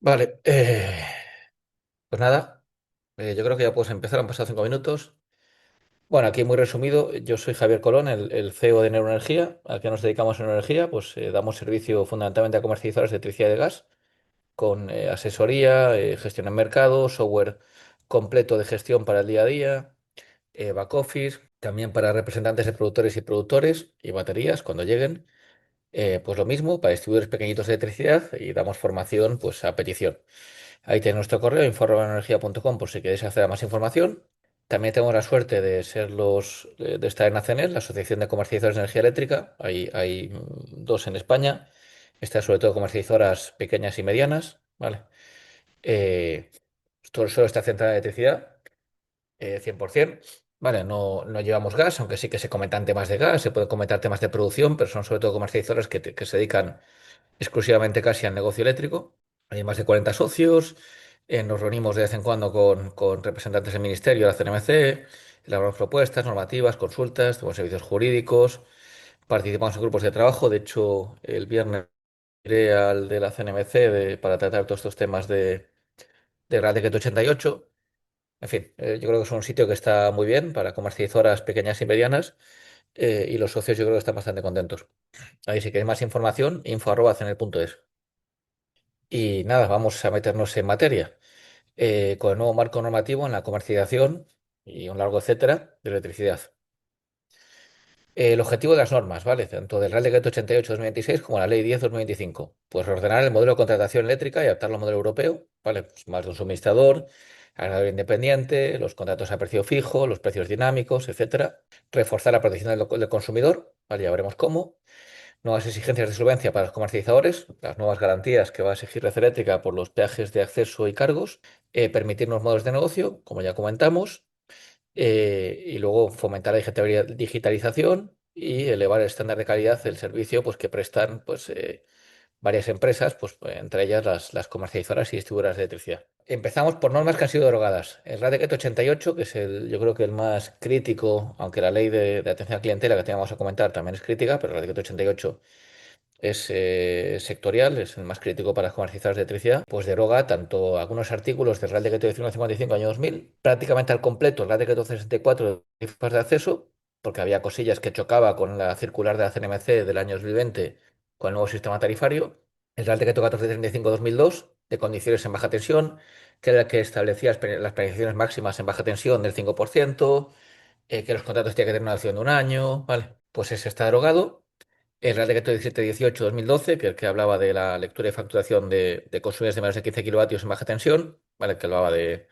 Vale, pues nada, yo creo que ya puedes empezar, han pasado 5 minutos. Bueno, aquí muy resumido, yo soy Javier Colón, el CEO de Neuroenergía. ¿A qué nos dedicamos en Neuroenergía? Pues damos servicio fundamentalmente a comercializadores de electricidad y de gas, con asesoría, gestión en mercado, software completo de gestión para el día a día, back office, también para representantes de productores y productores y baterías cuando lleguen. Pues lo mismo, para distribuidores pequeñitos de electricidad y damos formación pues a petición. Ahí tenéis nuestro correo, info@energia.com, por si queréis acceder a más información. También tenemos la suerte de ser de estar en ACENER, la Asociación de Comercializadores de Energía Eléctrica. Hay dos en España. Estas sobre todo comercializadoras pequeñas y medianas, ¿vale? Eh, Todo solo está centrada en electricidad, 100%. Vale, no llevamos gas, aunque sí que se comentan temas de gas, se pueden comentar temas de producción, pero son sobre todo comercializadoras que se dedican exclusivamente casi al negocio eléctrico. Hay más de 40 socios. Nos reunimos de vez en cuando con representantes del Ministerio, la CNMC, elaboramos propuestas, normativas, consultas, tenemos servicios jurídicos, participamos en grupos de trabajo. De hecho, el viernes iré al de la CNMC para tratar todos estos temas de Real Decreto 88. En fin, yo creo que es un sitio que está muy bien para comercializadoras pequeñas y medianas, y los socios yo creo que están bastante contentos. Ahí si queréis más información, info@cenel.es. Y nada, vamos a meternos en materia. Con el nuevo marco normativo en la comercialización y un largo etcétera de electricidad. El objetivo de las normas, ¿vale? Tanto del Real Decreto 88/2026 como la Ley 10/2025. Pues ordenar el modelo de contratación eléctrica y adaptarlo al modelo europeo, ¿vale? Pues más de un suministrador, agregador independiente, los contratos a precio fijo, los precios dinámicos, etcétera. Reforzar la protección del consumidor, ¿vale? Ya veremos cómo. Nuevas exigencias de solvencia para los comercializadores, las nuevas garantías que va a exigir Red Eléctrica por los peajes de acceso y cargos, permitir nuevos modelos de negocio, como ya comentamos, y luego fomentar la digitalización y elevar el estándar de calidad del servicio pues, que prestan pues, varias empresas, pues, entre ellas las comercializadoras y distribuidoras de electricidad. Empezamos por normas que han sido derogadas. El Real Decreto 88, que es yo creo que el más crítico, aunque la ley de atención a clientela que teníamos a comentar también es crítica, pero el Real Decreto 88 es sectorial, es el más crítico para las comercializadoras de electricidad, pues deroga tanto algunos artículos del Real Decreto 1955 año 2000, prácticamente al completo el Real Decreto 64 de tarifas de acceso, porque había cosillas que chocaba con la circular de la CNMC del año 2020 con el nuevo sistema tarifario. El Real Decreto 1435/2002 de condiciones en baja tensión, que era el que establecía las penalizaciones máximas en baja tensión del 5%, que los contratos tienen que tener una duración de un año, ¿vale? Pues ese está derogado. El Real Decreto 1718/2012, que hablaba de la lectura y facturación de consumidores de menos de 15 kilovatios en baja tensión, ¿vale? Que hablaba de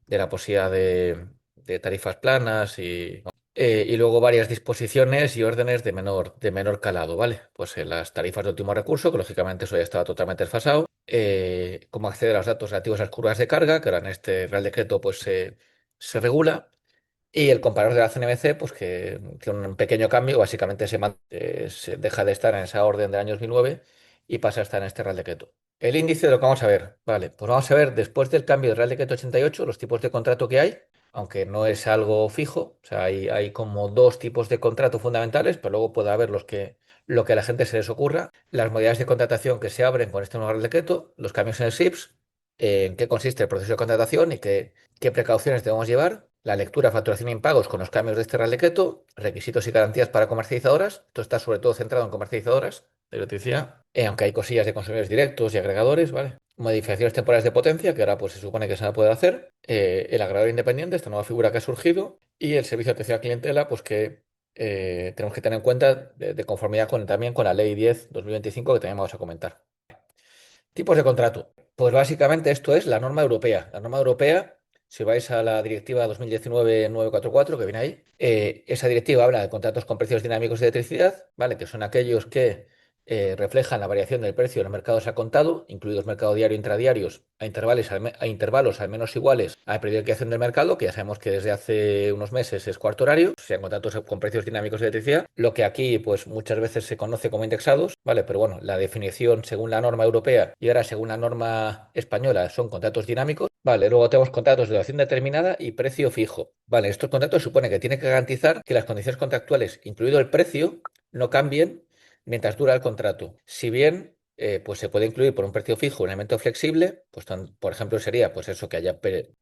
la posibilidad de tarifas planas y luego varias disposiciones y órdenes de menor calado, ¿vale? Pues las tarifas de último recurso, que lógicamente eso ya estaba totalmente desfasado. Cómo acceder a los datos relativos a las curvas de carga, que ahora en este Real Decreto pues se regula. Y el comparador de la CNMC, pues que tiene un pequeño cambio, básicamente se deja de estar en esa orden del año 2009 y pasa a estar en este Real Decreto. El índice de lo que vamos a ver, vale, pues vamos a ver después del cambio del Real Decreto 88 los tipos de contrato que hay, aunque no es algo fijo, o sea, hay como dos tipos de contrato fundamentales, pero luego puede haber lo que a la gente se les ocurra, las modalidades de contratación que se abren con este nuevo Real Decreto, los cambios en el SIPS, en qué consiste el proceso de contratación y qué precauciones debemos llevar, la lectura, facturación y impagos con los cambios de este Real Decreto, requisitos y garantías para comercializadoras. Esto está sobre todo centrado en comercializadoras de electricidad, aunque hay cosillas de consumidores directos y agregadores, ¿vale? Modificaciones temporales de potencia, que ahora pues se supone que se van a poder hacer, el agregador independiente, esta nueva figura que ha surgido, y el servicio de atención a clientela, pues que tenemos que tener en cuenta de conformidad también con la Ley 10/2025 que también vamos a comentar. Tipos de contrato. Pues básicamente esto es la norma europea. La norma europea, si vais a la directiva 2019/944 que viene ahí, esa directiva habla de contratos con precios dinámicos de electricidad, ¿vale? Que son aquellos que reflejan la variación del precio en los mercados a contado, incluidos mercado diario e intradiarios, a intervalos al menos iguales a la periodización del mercado, que ya sabemos que desde hace unos meses es cuarto horario, sean contratos con precios dinámicos de electricidad, lo que aquí pues muchas veces se conoce como indexados, ¿vale? Pero bueno, la definición según la norma europea y ahora según la norma española son contratos dinámicos, ¿vale? Luego tenemos contratos de duración determinada y precio fijo, ¿vale? Estos contratos supone que tiene que garantizar que las condiciones contractuales, incluido el precio, no cambien mientras dura el contrato. Si bien pues se puede incluir por un precio fijo un elemento flexible, pues por ejemplo sería pues eso, que haya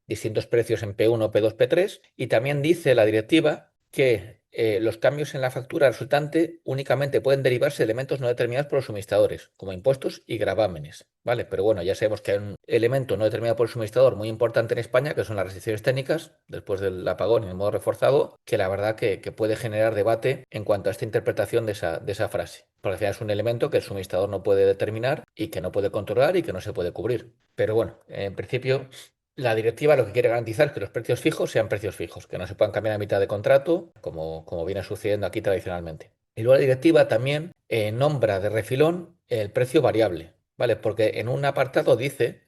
distintos precios en P1, P2, P3, y también dice la directiva que los cambios en la factura resultante únicamente pueden derivarse de elementos no determinados por los suministradores, como impuestos y gravámenes, ¿vale? Pero bueno, ya sabemos que hay un elemento no determinado por el suministrador muy importante en España, que son las restricciones técnicas, después del apagón y el modo reforzado, que la verdad que puede generar debate en cuanto a esta interpretación de esa frase. Porque al final es un elemento que el suministrador no puede determinar y que no puede controlar y que no se puede cubrir. Pero bueno, en principio la directiva lo que quiere garantizar es que los precios fijos sean precios fijos, que no se puedan cambiar a mitad de contrato, como viene sucediendo aquí tradicionalmente. Y luego la directiva también nombra de refilón el precio variable, ¿vale? Porque en un apartado dice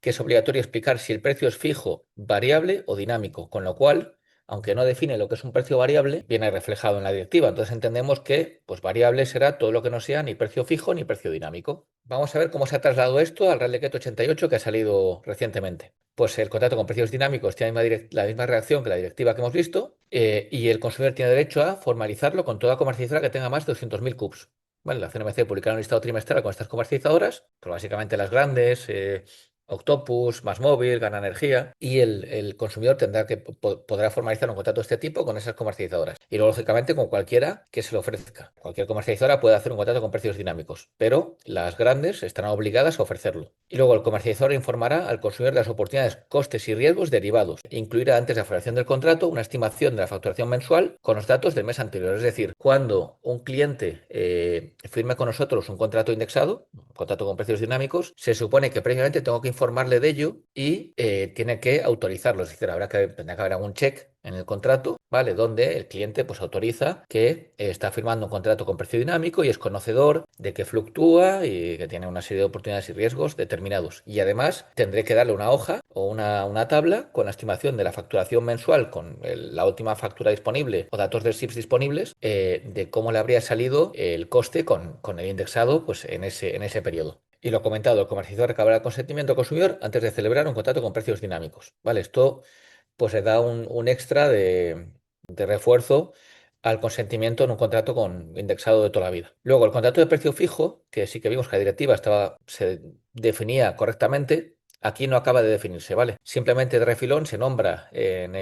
que es obligatorio explicar si el precio es fijo, variable o dinámico, con lo cual, aunque no define lo que es un precio variable, viene reflejado en la directiva. Entonces entendemos que pues, variable será todo lo que no sea ni precio fijo ni precio dinámico. Vamos a ver cómo se ha trasladado esto al Real Decreto 88 que ha salido recientemente. Pues el contrato con precios dinámicos tiene la misma reacción que la directiva que hemos visto, y el consumidor tiene derecho a formalizarlo con toda comercializadora que tenga más de 200.000 CUPs. Vale, la CNMC publicará un listado trimestral con estas comercializadoras, pues básicamente las grandes, Octopus, MásMóvil, Gana Energía, y el consumidor tendrá que podrá formalizar un contrato de este tipo con esas comercializadoras. Y luego, lógicamente, con cualquiera que se lo ofrezca. Cualquier comercializadora puede hacer un contrato con precios dinámicos, pero las grandes estarán obligadas a ofrecerlo. Y luego el comercializador informará al consumidor de las oportunidades, costes y riesgos derivados. Incluirá antes de la formalización del contrato una estimación de la facturación mensual con los datos del mes anterior. Es decir, cuando un cliente firme con nosotros un contrato indexado, un contrato con precios dinámicos, se supone que previamente tengo que informarle de ello y tiene que autorizarlo. Es decir, tendrá que haber algún check en el contrato, ¿vale? Donde el cliente pues autoriza que está firmando un contrato con precio dinámico y es conocedor de que fluctúa y que tiene una serie de oportunidades y riesgos determinados. Y además tendré que darle una hoja o una tabla con la estimación de la facturación mensual con la última factura disponible o datos del SIPS disponibles, de cómo le habría salido el coste con el indexado pues en ese periodo. Y lo comentado, el comercializador recabará el consentimiento del consumidor antes de celebrar un contrato con precios dinámicos. ¿Vale? Esto pues le da un extra de refuerzo al consentimiento en un contrato con indexado de toda la vida. Luego, el contrato de precio fijo, que sí que vimos que la directiva se definía correctamente, aquí no acaba de definirse, ¿vale? Simplemente de refilón se nombra en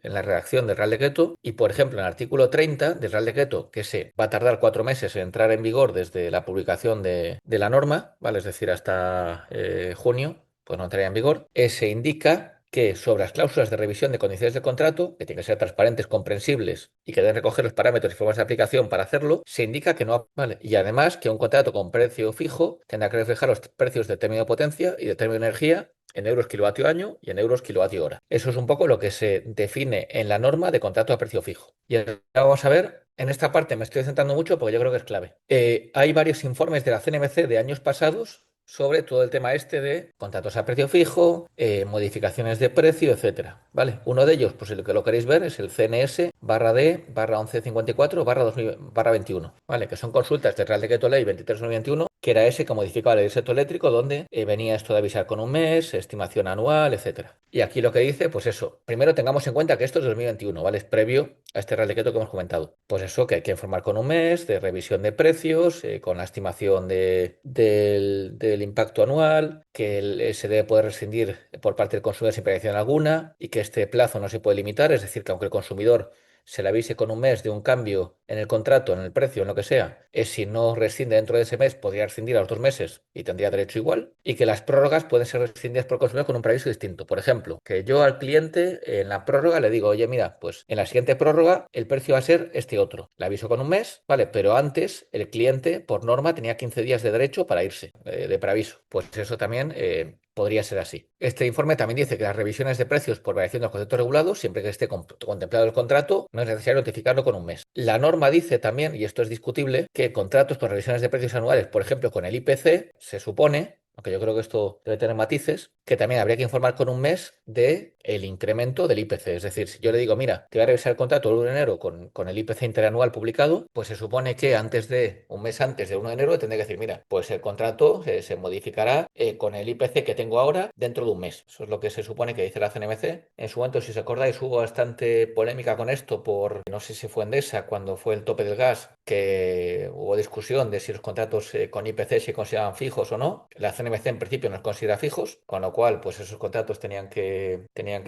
la redacción del Real Decreto y, por ejemplo, en el artículo 30 del Real Decreto, que se va a tardar 4 meses en entrar en vigor desde la publicación de la norma, ¿vale? Es decir, hasta junio, pues no entraría en vigor, se indica que sobre las cláusulas de revisión de condiciones de contrato, que tienen que ser transparentes, comprensibles y que deben recoger los parámetros y formas de aplicación para hacerlo, se indica que no vale. Y además que un contrato con precio fijo tendrá que reflejar los precios de término de potencia y de término de energía en euros kilovatio año y en euros kilovatio hora. Eso es un poco lo que se define en la norma de contrato a precio fijo. Y ahora vamos a ver, en esta parte me estoy centrando mucho porque yo creo que es clave. Hay varios informes de la CNMC de años pasados sobre todo el tema este de contratos a precio fijo, modificaciones de precio, etcétera. ¿Vale? Uno de ellos, pues el que lo queréis ver, es el CNS D 1154 21. ¿Vale? Que son consultas del Real Decreto Ley 23/2021, que era ese que modificaba la ley del sector eléctrico, donde venía esto de avisar con un mes, estimación anual, etcétera. Y aquí lo que dice, pues eso, primero tengamos en cuenta que esto es 2021, ¿vale? Es previo a este Real Decreto que hemos comentado. Pues eso, que hay que informar con un mes de revisión de precios, con la estimación del impacto anual, que se debe poder rescindir por parte del consumidor sin prevención alguna y que este plazo no se puede limitar, es decir, que aunque el consumidor se le avise con un mes de un cambio en el contrato, en el precio, en lo que sea, si no rescinde dentro de ese mes, podría rescindir a los 2 meses y tendría derecho igual, y que las prórrogas pueden ser rescindidas por el consumidor con un preaviso distinto. Por ejemplo, que yo al cliente en la prórroga le digo, oye, mira, pues en la siguiente prórroga el precio va a ser este otro. Le aviso con un mes, ¿vale? Pero antes el cliente, por norma, tenía 15 días de derecho para irse, de preaviso. Pues eso también podría ser así. Este informe también dice que las revisiones de precios por variación de los conceptos regulados, siempre que esté contemplado el contrato, no es necesario notificarlo con un mes. La norma dice también, y esto es discutible, que contratos con revisiones de precios anuales, por ejemplo, con el IPC, se supone, aunque yo creo que esto debe tener matices, que también habría que informar con un mes de el incremento del IPC. Es decir, si yo le digo, mira, te voy a revisar el contrato el 1 de enero con el IPC interanual publicado, pues se supone que un mes antes de 1 de enero tendré que decir, mira, pues el contrato se modificará con el IPC que tengo ahora dentro de un mes. Eso es lo que se supone que dice la CNMC. En su momento, si os acordáis, hubo bastante polémica con esto no sé si fue Endesa, cuando fue el tope del gas, que hubo discusión de si los contratos con IPC se consideraban fijos o no. La CNMC en principio no los considera fijos, con lo cual pues esos contratos tenían que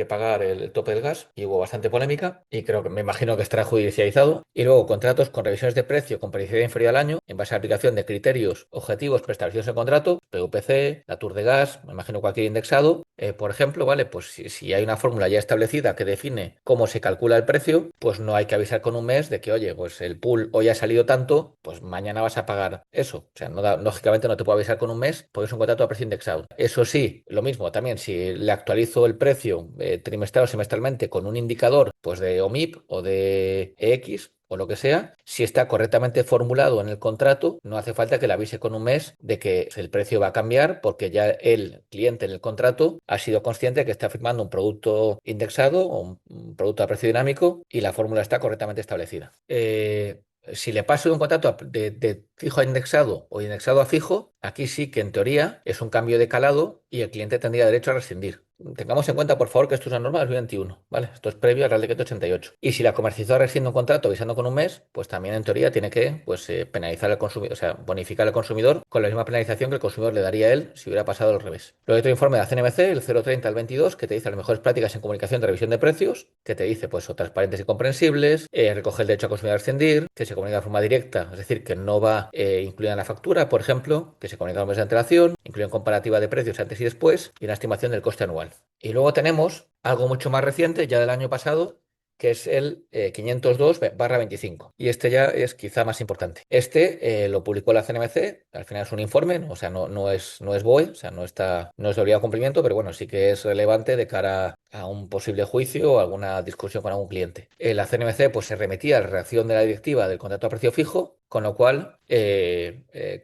pagar el tope del gas y hubo bastante polémica y creo que me imagino que estará judicializado. Y luego contratos con revisiones de precio con periodicidad inferior al año en base a la aplicación de criterios objetivos preestablecidos en el contrato, PVC, la TUR de gas, me imagino cualquier indexado. Por ejemplo, ¿vale? Pues si hay una fórmula ya establecida que define cómo se calcula el precio, pues no hay que avisar con un mes de que, oye, pues el pool hoy ha salido tanto, pues mañana vas a pagar eso. O sea, lógicamente no te puedo avisar con un mes porque es un contrato a precio indexado. Eso sí, lo mismo también, si le actualizo el precio trimestral o semestralmente con un indicador, pues de OMIP o de EX, o lo que sea, si está correctamente formulado en el contrato, no hace falta que le avise con un mes de que el precio va a cambiar porque ya el cliente en el contrato ha sido consciente de que está firmando un producto indexado o un producto a precio dinámico y la fórmula está correctamente establecida. Si le paso de un contrato de fijo a indexado o indexado a fijo, aquí sí que en teoría es un cambio de calado y el cliente tendría derecho a rescindir. Tengamos en cuenta, por favor, que esto es una norma del 2021, ¿vale? Esto es previo al Real Decreto 88. Y si la comercializadora rescinde un contrato avisando con un mes, pues también en teoría tiene que pues, penalizar al consumidor, o sea, bonificar al consumidor con la misma penalización que el consumidor le daría a él si hubiera pasado al revés. Luego hay otro informe de la CNMC, el 030 al 22, que te dice las mejores prácticas en comunicación de revisión de precios, que te dice, pues, son transparentes y comprensibles, recoge el derecho al consumidor a rescindir, que se comunica de forma directa, es decir, que no va incluida en la factura, por ejemplo, que se comunica con meses de antelación, incluye comparativa de precios antes y después y una estimación del coste anual. Y luego tenemos algo mucho más reciente, ya del año pasado, que es el 502/25. Y este ya es quizá más importante. Este lo publicó la CNMC, al final es un informe, ¿no? O sea, no es BOE, o sea, no es de obligado cumplimiento, pero bueno, sí que es relevante de cara a un posible juicio o alguna discusión con algún cliente. La CNMC pues, se remitía a la redacción de la directiva del contrato a precio fijo, con lo cual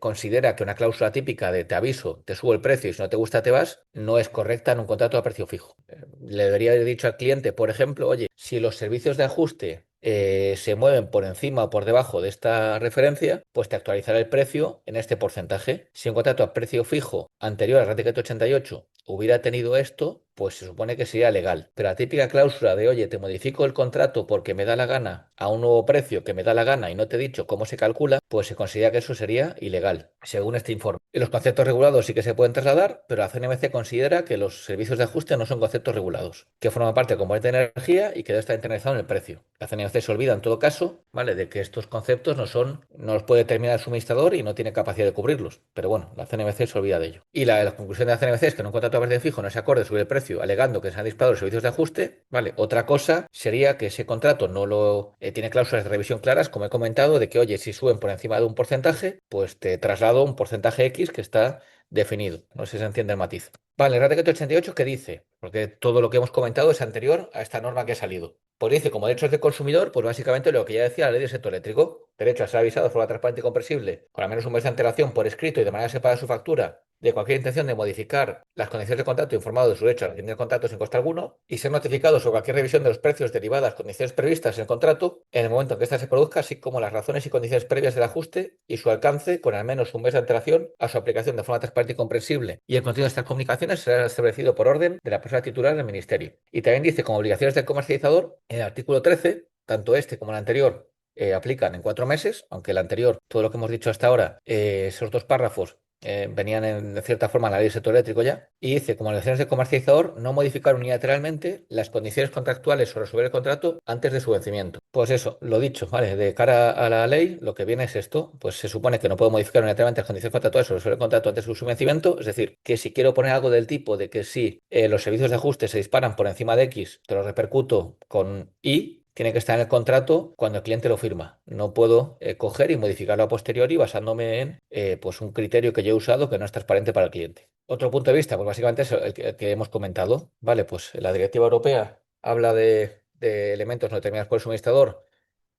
considera que una cláusula típica de te aviso, te subo el precio y si no te gusta te vas, no es correcta en un contrato a precio fijo. Le debería haber dicho al cliente, por ejemplo, oye, si los servicios de ajuste se mueven por encima o por debajo de esta referencia, pues te actualizará el precio en este porcentaje. Si un contrato a precio fijo anterior al Real Decreto 88 hubiera tenido esto, pues se supone que sería legal. Pero la típica cláusula de, oye, te modifico el contrato porque me da la gana a un nuevo precio que me da la gana y no te he dicho cómo se calcula, pues se considera que eso sería ilegal, según este informe. Y los conceptos regulados sí que se pueden trasladar, pero la CNMC considera que los servicios de ajuste no son conceptos regulados, que forman parte del componente de energía y que debe estar internalizado en el precio. La CNMC se olvida en todo caso, ¿vale?, de que estos conceptos no los puede determinar el suministrador y no tiene capacidad de cubrirlos. Pero bueno, la CNMC se olvida de ello. Y la conclusión de la CNMC es que en un contrato a precio fijo no es acorde subir el precio, alegando que se han disparado los servicios de ajuste, ¿vale? Otra cosa sería que ese contrato no lo tiene cláusulas de revisión claras, como he comentado, de que, oye, si suben por encima de un porcentaje, pues te traslado un porcentaje X que está definido. No sé si se entiende el matiz. Vale, el Real Decreto 88, ¿qué dice? Porque todo lo que hemos comentado es anterior a esta norma que ha salido. Pues dice, como derechos de consumidor, pues básicamente lo que ya decía la ley del sector eléctrico. Derecho a ser avisado de forma transparente y comprensible, con al menos un mes de antelación por escrito y de manera separada de su factura, de cualquier intención de modificar las condiciones de contrato informado de su derecho a rescindir el contrato sin coste alguno, y ser notificado sobre cualquier revisión de los precios derivadas condiciones previstas en el contrato en el momento en que ésta se produzca, así como las razones y condiciones previas del ajuste y su alcance con al menos un mes de antelación a su aplicación de forma transparente y comprensible. Y el contenido de estas comunicaciones será establecido por orden de la persona titular del Ministerio. Y también dice, como obligaciones del comercializador, en el artículo 13, tanto este como el anterior aplican en 4 meses, aunque el anterior, todo lo que hemos dicho hasta ahora, esos dos párrafos venían de cierta forma en la ley del sector eléctrico ya, y dice, como obligaciones del comercializador, no modificar unilateralmente las condiciones contractuales o resolver el contrato antes de su vencimiento. Pues eso, lo dicho, ¿vale? De cara a la ley, lo que viene es esto, pues se supone que no puedo modificar unilateralmente las condiciones contractuales o resolver el contrato antes de su vencimiento, es decir, que si quiero poner algo del tipo de que si los servicios de ajuste se disparan por encima de X, te lo repercuto con Y, tiene que estar en el contrato cuando el cliente lo firma. No puedo coger y modificarlo a posteriori basándome en pues un criterio que yo he usado que no es transparente para el cliente. Otro punto de vista, pues básicamente es el que hemos comentado. Vale, pues la directiva europea habla de elementos no determinados por el suministrador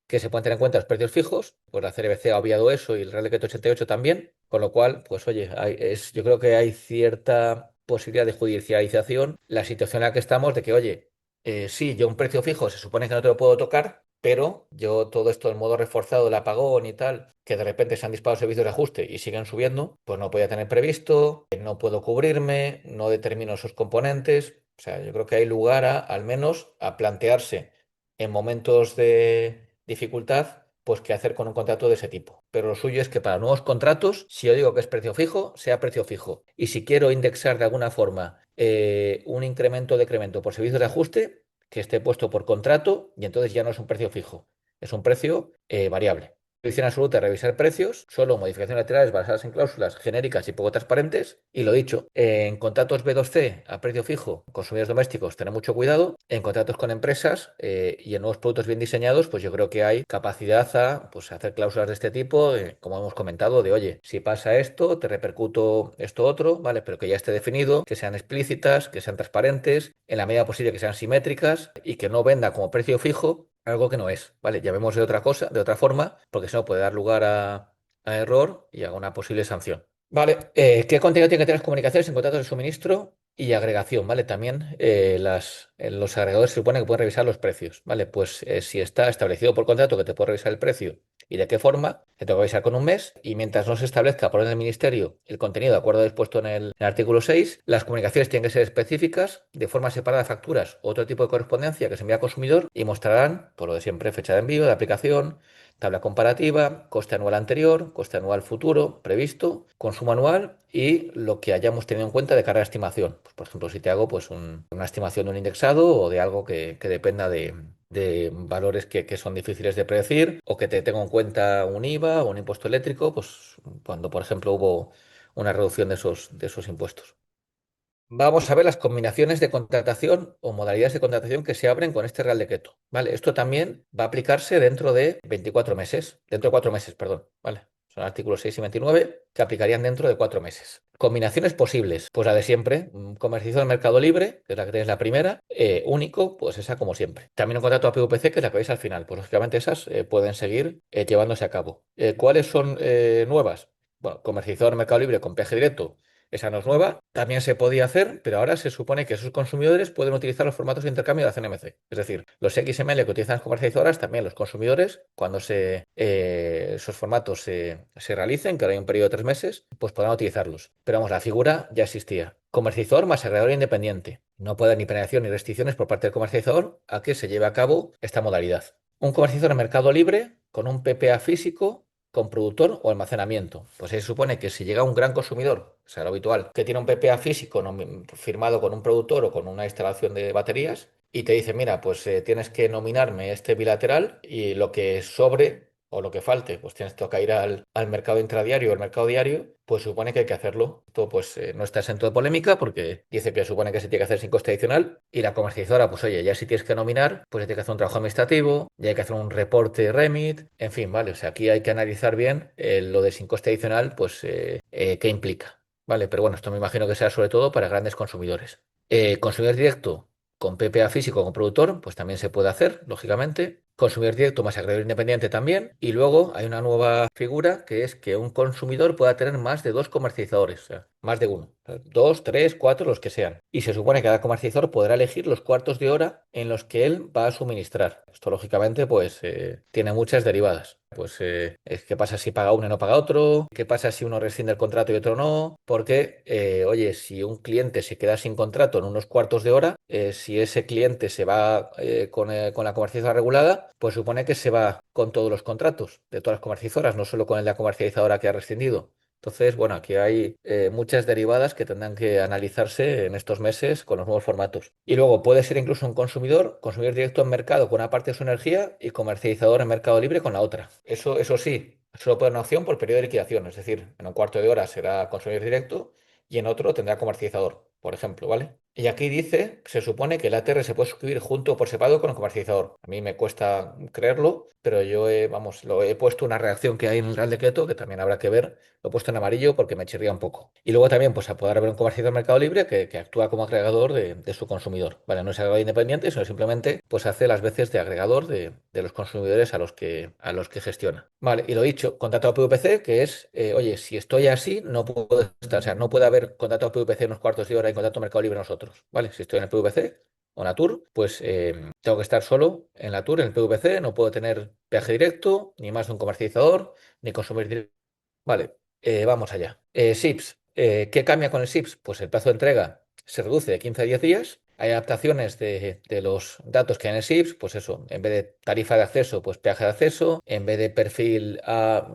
que se pueden tener en cuenta los precios fijos, pues la CNMC ha obviado eso y el Real Decreto 88 también, con lo cual, pues oye, yo creo que hay cierta posibilidad de judicialización la situación en la que estamos de que, oye, sí, yo un precio fijo se supone que no te lo puedo tocar, pero yo todo esto en modo reforzado del apagón y tal, que de repente se han disparado servicios de ajuste y siguen subiendo, pues no podía tener previsto, no puedo cubrirme, no determino esos componentes. O sea, yo creo que hay lugar al menos a plantearse en momentos de dificultad pues qué hacer con un contrato de ese tipo. Pero lo suyo es que para nuevos contratos, si yo digo que es precio fijo, sea precio fijo. Y si quiero indexar de alguna forma un incremento o decremento por servicios de ajuste, que esté puesto por contrato y entonces ya no es un precio fijo, es un precio variable. Prohibición absoluta de revisar precios, solo modificaciones laterales basadas en cláusulas genéricas y poco transparentes. Y lo dicho, en contratos B2C a precio fijo, consumidores domésticos, tener mucho cuidado. En contratos con empresas y en nuevos productos bien diseñados, pues yo creo que hay capacidad a pues, hacer cláusulas de este tipo, como hemos comentado, de oye, si pasa esto, te repercuto esto otro, ¿vale? Pero que ya esté definido, que sean explícitas, que sean transparentes, en la medida posible que sean simétricas y que no venda como precio fijo algo que no es, ¿vale? Llamemos de otra cosa, de otra forma, porque si no puede dar lugar a error y a una posible sanción. Vale, ¿qué contenido tiene que tener las comunicaciones en contratos de suministro y agregación? ¿Vale? También los agregadores se supone que pueden revisar los precios, ¿vale? Pues si está establecido por contrato que te puede revisar el precio y de qué forma, te tengo que avisar con un mes y mientras no se establezca por orden del ministerio el contenido de acuerdo dispuesto en el artículo 6, las comunicaciones tienen que ser específicas, de forma separada de facturas o otro tipo de correspondencia que se envía al consumidor y mostrarán, por lo de siempre, fecha de envío, de aplicación, tabla comparativa, coste anual anterior, coste anual futuro previsto, consumo anual y lo que hayamos tenido en cuenta de cara a estimación. Pues, por ejemplo, si te hago pues, una estimación de un indexado o de algo que dependa de valores que son difíciles de predecir o que te tengo en cuenta un IVA o un impuesto eléctrico, pues cuando, por ejemplo, hubo una reducción de esos impuestos. Vamos a ver las combinaciones de contratación o modalidades de contratación que se abren con este Real Decreto. ¿Vale? Esto también va a aplicarse dentro de 24 meses, dentro de 4 meses, perdón. ¿Vale? Son artículos 6 y 29 que aplicarían dentro de 4 meses. Combinaciones posibles, pues la de siempre, comercialización del mercado libre, que es la que tenéis la primera, único, pues esa como siempre. También un contrato a PVPC, que es la que veis al final, pues lógicamente esas pueden seguir llevándose a cabo. ¿Cuáles son nuevas? Bueno, comercializador del mercado libre con peaje directo. Esa no es nueva, también se podía hacer, pero ahora se supone que esos consumidores pueden utilizar los formatos de intercambio de la CNMC. Es decir, los XML que utilizan las comercializadoras, también los consumidores, cuando esos formatos se realicen, que ahora hay un periodo de 3 meses, pues podrán utilizarlos. Pero vamos, la figura ya existía. Comercializador más agregador independiente. No puede haber ni penalización ni restricciones por parte del comercializador a que se lleve a cabo esta modalidad. Un comercializador en mercado libre con un PPA físico con productor o almacenamiento. Pues se supone que si llega un gran consumidor, o sea, lo habitual, que tiene un PPA físico firmado con un productor o con una instalación de baterías y te dice, mira, pues tienes que nominarme este bilateral y lo que sobre o lo que falte, pues tienes que ir al mercado intradiario o al mercado diario, pues supone que hay que hacerlo. Esto pues no está exento de polémica porque dice que supone que se tiene que hacer sin coste adicional y la comercializadora, pues oye, ya si tienes que nominar, pues tiene que hacer un trabajo administrativo, ya hay que hacer un reporte REMIT, en fin, vale, o sea, aquí hay que analizar bien lo de sin coste adicional, pues qué implica. Vale, pero bueno, esto me imagino que sea sobre todo para grandes consumidores. Consumidor directo con PPA físico con productor, pues también se puede hacer, lógicamente. Consumidor directo más agregador independiente también. Y luego hay una nueva figura que es que un consumidor pueda tener más de dos comercializadores, o sea, más de uno. O sea, dos, tres, cuatro, los que sean. Y se supone que cada comercializador podrá elegir los cuartos de hora en los que él va a suministrar. Esto, lógicamente, pues tiene muchas derivadas. Pues, ¿qué pasa si paga uno y no paga otro? ¿Qué pasa si uno rescinde el contrato y otro no? Porque, oye, si un cliente se queda sin contrato en unos cuartos de hora, si ese cliente se va con la comercializadora regulada, pues supone que se va con todos los contratos de todas las comercializadoras, no solo con el de la comercializadora que ha rescindido. Entonces, bueno, aquí hay muchas derivadas que tendrán que analizarse en estos meses con los nuevos formatos. Y luego puede ser incluso un consumidor directo en mercado con una parte de su energía y comercializador en mercado libre con la otra. Eso sí, solo puede dar una opción por periodo de liquidación, es decir, en un cuarto de hora será consumidor directo y en otro tendrá comercializador, por ejemplo, ¿vale? Y aquí dice, se supone que el ATR se puede suscribir junto o por separado con el comercializador. A mí me cuesta creerlo, pero yo vamos, lo he puesto una reacción que hay en el Real Decreto que también habrá que ver. Lo he puesto en amarillo porque me chirría un poco. Y luego también, pues, a poder haber un comercializador de Mercado Libre que actúa como agregador de su consumidor. ¿Vale? No es agregador independiente, sino simplemente, pues, hace las veces de agregador de los consumidores a los que gestiona. Vale, y lo dicho, contrato a PVPC, que es, oye, si estoy así, no puedo estar, o sea, no puede haber contrato a PVPC en unos cuartos de hora y contrato a Mercado Libre nosotros. ¿Vale? Si estoy en el PVC o Natur, pues tengo que estar solo en la Tour, en el PVC, no puedo tener peaje directo, ni más de un comercializador, ni consumir directo. Vale, vamos allá. SIPS. ¿Qué cambia con el SIPS? Pues el plazo de entrega se reduce de 15 a 10 días. hay adaptaciones de los datos que hay en el SIPS, pues eso, en vez de tarifa de acceso, pues peaje de acceso, en vez de perfil A,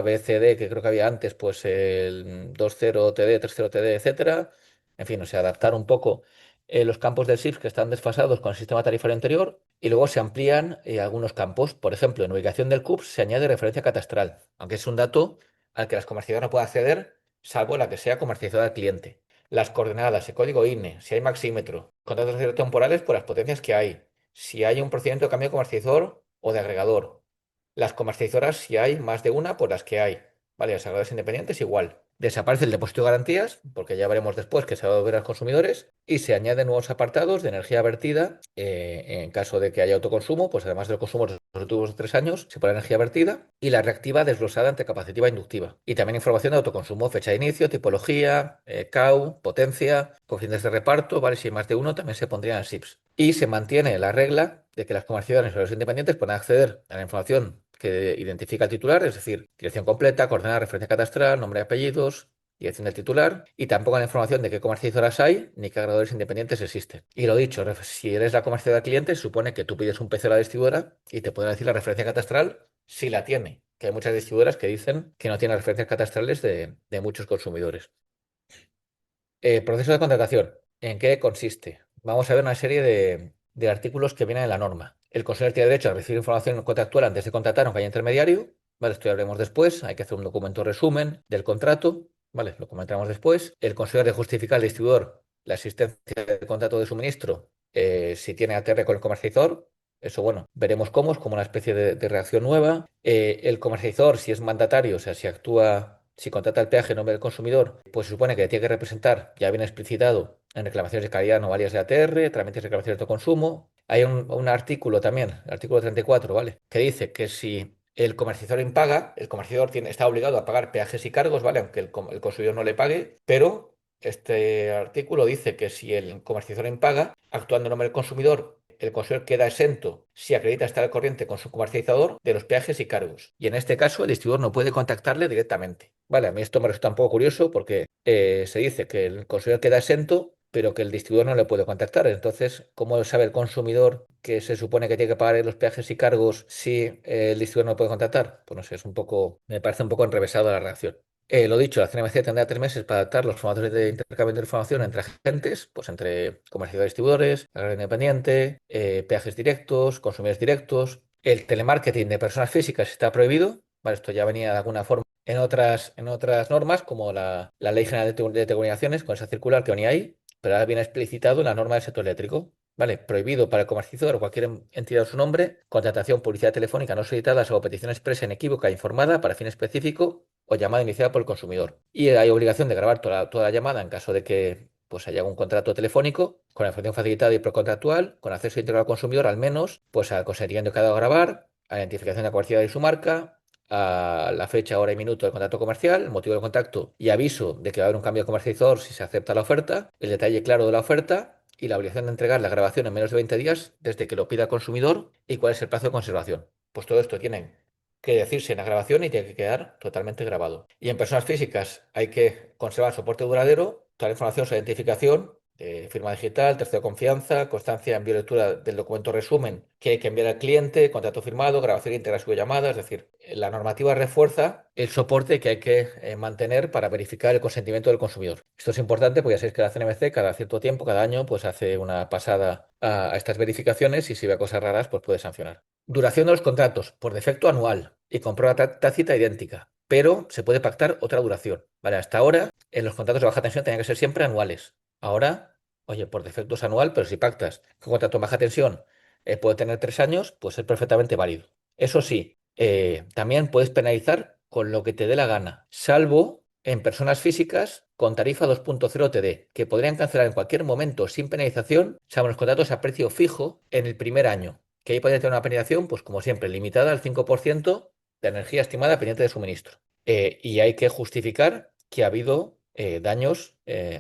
B, C, D, que creo que había antes, pues el 2.0 TD, 3.0 TD, etcétera. En fin, o sea, adaptar un poco los campos del SIPS que están desfasados con el sistema tarifario anterior y luego se amplían algunos campos. Por ejemplo, en ubicación del CUPS se añade referencia catastral, aunque es un dato al que las comercializadoras no pueden acceder, salvo la que sea comercializada al cliente. Las coordenadas, el código INE, si hay maxímetro, contratos de temporales por las potencias que hay, si hay un procedimiento de cambio de comercializador o de agregador, las comercializadoras, si hay más de una, por las que hay. Vale, las agregadoras independientes igual. Desaparece el depósito de garantías, porque ya veremos después que se va a devolver a los consumidores, y se añaden nuevos apartados de energía vertida. En caso de que haya autoconsumo, pues además del consumo de los últimos 3 años, se pone energía vertida y la reactiva desglosada entre capacitiva e inductiva. Y también información de autoconsumo, fecha de inicio, tipología, CAU, potencia, coeficientes de reparto, ¿vale? Si hay más de uno, también se pondría en el SIPS. Y se mantiene la regla de que las comercializadoras y los independientes pueden acceder a la información que identifica el titular, es decir, dirección completa, coordenada, referencia catastral, nombre y apellidos, dirección del titular, y tampoco la información de qué comercializadoras hay ni qué agregadores independientes existen. Y lo dicho, si eres la comercializadora del cliente, se supone que tú pides un PC a la distribuidora y te pueden decir la referencia catastral si la tiene, que hay muchas distribuidoras que dicen que no tienen referencias catastrales de muchos consumidores. Proceso de contratación. ¿En qué consiste? Vamos a ver una serie de artículos que vienen en la norma. El consumidor tiene derecho a recibir información contractual antes de contratar, aunque haya intermediario. Vale, esto ya veremos después. Hay que hacer un documento resumen del contrato. Vale, lo comentaremos después. El consumidor debe justificar al distribuidor la existencia del contrato de suministro si tiene ATR con el comercializador. Eso, bueno, veremos cómo, es como una especie de reacción nueva. El comercializador, si es mandatario, o sea, si contrata el peaje en nombre del consumidor, pues se supone que tiene que representar, ya bien explicitado, en reclamaciones de calidad no válidas de ATR, trámites de reclamaciones de autoconsumo. Hay un artículo también, el artículo 34, ¿vale? Que dice que si el comercializador impaga, el comercializador está obligado a pagar peajes y cargos, ¿vale? Aunque el consumidor no le pague, pero este artículo dice que si el comercializador impaga, actuando en nombre del consumidor, el consumidor queda exento si acredita estar al corriente con su comercializador de los peajes y cargos. Y en este caso, el distribuidor no puede contactarle directamente. Vale, a mí esto me resulta un poco curioso porque se dice que el consumidor queda exento, pero que el distribuidor no le puede contactar. Entonces, ¿cómo sabe el consumidor que se supone que tiene que pagar los peajes y cargos si el distribuidor no puede contactar? Pues no sé, me parece un poco enrevesado la reacción. Lo dicho, la CNMC tendrá 3 meses para adaptar los formatos de intercambio de información entre agentes, pues entre comercios y distribuidores, agente independiente, peajes directos, consumidores directos. El telemarketing de personas físicas está prohibido. Vale, esto ya venía de alguna forma en otras normas, como la Ley General de Telecomunicaciones, con esa circular que venía ahí, pero ahora viene explicitado en la norma del sector eléctrico. Vale, prohibido para el comercializador o cualquier entidad de su nombre, contratación, publicidad telefónica no solicitada o petición expresa inequívoca e informada para fin específico o llamada iniciada por el consumidor. Y hay obligación de grabar toda la llamada en caso de que pues haya un contrato telefónico con la información facilitada y precontractual, con acceso íntegro al consumidor, al menos, pues al consentimiento que ha dado a grabar, a la identificación de la comercialidad de su marca, a la fecha, hora y minuto del contrato comercial, el motivo del contacto y aviso de que va a haber un cambio de comercializador si se acepta la oferta, el detalle claro de la oferta y la obligación de entregar la grabación en menos de 20 días desde que lo pida el consumidor y cuál es el plazo de conservación. Pues todo esto tiene que decirse en la grabación y tiene que quedar totalmente grabado. Y en personas físicas hay que conservar soporte duradero, toda la información sobre identificación, firma digital, tercero de confianza, constancia en biolectura del documento resumen que hay que enviar al cliente, contrato firmado, grabación íntegra de su llamada. Es decir, la normativa refuerza el soporte que hay que mantener para verificar el consentimiento del consumidor. Esto es importante porque ya sabéis que la CNMC cada cierto tiempo, cada año, pues hace una pasada a estas verificaciones y si ve cosas raras, pues puede sancionar. Duración de los contratos, por defecto anual y con prueba tácita idéntica, pero se puede pactar otra duración. Vale, hasta ahora en los contratos de baja tensión tenían que ser siempre anuales. Ahora, oye, por defecto es anual, pero si pactas que un contrato de baja tensión puede tener 3 años, puede ser perfectamente válido. Eso sí, también puedes penalizar con lo que te dé la gana, salvo en personas físicas con tarifa 2.0 TD, que podrían cancelar en cualquier momento sin penalización, salvo los contratos a precio fijo en el primer año, que ahí podría tener una penalización, pues como siempre, limitada al 5% de energía estimada pendiente de suministro. Y hay que justificar que ha habido daños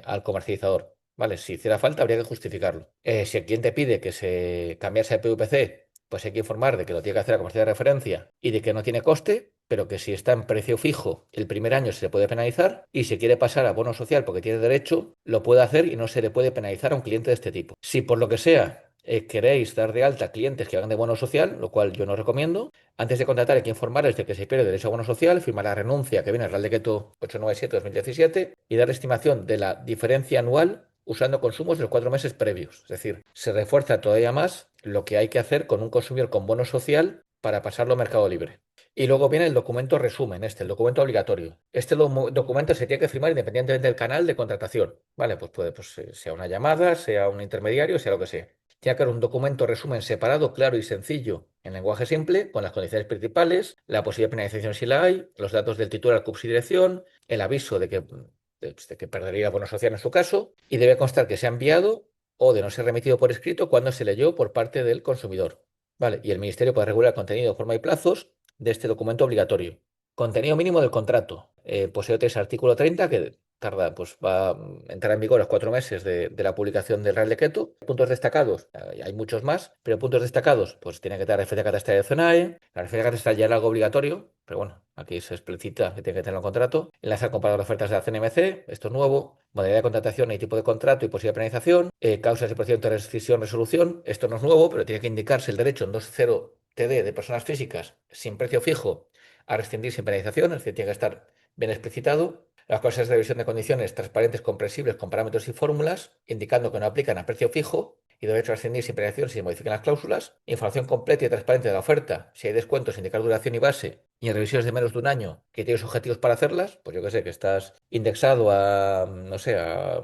al comercializador. Vale, si hiciera falta, habría que justificarlo. Si el cliente pide que se cambiase de PVC, pues hay que informar de que lo tiene que hacer a comercial de referencia y de que no tiene coste, pero que si está en precio fijo el primer año se le puede penalizar y si quiere pasar a bono social porque tiene derecho, lo puede hacer y no se le puede penalizar a un cliente de este tipo. Si por lo que sea queréis dar de alta clientes que hagan de bono social, lo cual yo no recomiendo, antes de contratar hay que informarles de que se pierde derecho a bono social, firmar la renuncia que viene al Real Decreto 897/2017 y dar estimación de la diferencia anual usando consumos de los 4 meses previos. Es decir, se refuerza todavía más lo que hay que hacer con un consumidor con bono social para pasarlo a Mercado Libre. Y luego viene el documento resumen, el documento obligatorio. Este documento se tiene que firmar independientemente del canal de contratación. ¿Vale? Pues puede, pues, sea una llamada, sea un intermediario, sea lo que sea. Tiene que haber un documento resumen separado, claro y sencillo, en lenguaje simple, con las condiciones principales, la posible penalización si la hay, los datos del titular, CUPS y dirección, el aviso de que perdería bono social en su caso, y debe constar que se ha enviado o de no ser remitido por escrito cuando se leyó por parte del consumidor. ¿Vale? Y el Ministerio puede regular el contenido, forma y plazos de este documento obligatorio. Contenido mínimo del contrato. Pues hay artículo 30 que tarda, pues va a entrar en vigor a los 4 meses de la publicación del Real Decreto. Puntos destacados, hay muchos más, pero puntos destacados, pues tiene que tener referencia catastral del CNAE. La referencia catastral ya era algo obligatorio, pero bueno, aquí se explicita que tiene que tener un contrato. Enlace al comparador de ofertas de la CNMC, esto es nuevo. Modalidad de contratación y tipo de contrato y posible penalización. Causas y procedimiento de rescisión, resolución, esto no es nuevo, pero tiene que indicarse el derecho en 2.0 TD de personas físicas sin precio fijo a rescindir sin penalización, es decir, tiene que estar bien explicitado. Las causas de revisión de condiciones transparentes, comprensibles, con parámetros y fórmulas, indicando que no aplican a precio fijo y derecho a rescindir sin penalización si se modifican las cláusulas. Información completa y transparente de la oferta, si hay descuentos, indicar duración y base, y en revisiones de menos de un año, criterios objetivos para hacerlas, pues yo que sé, que estás indexado a, no sé, a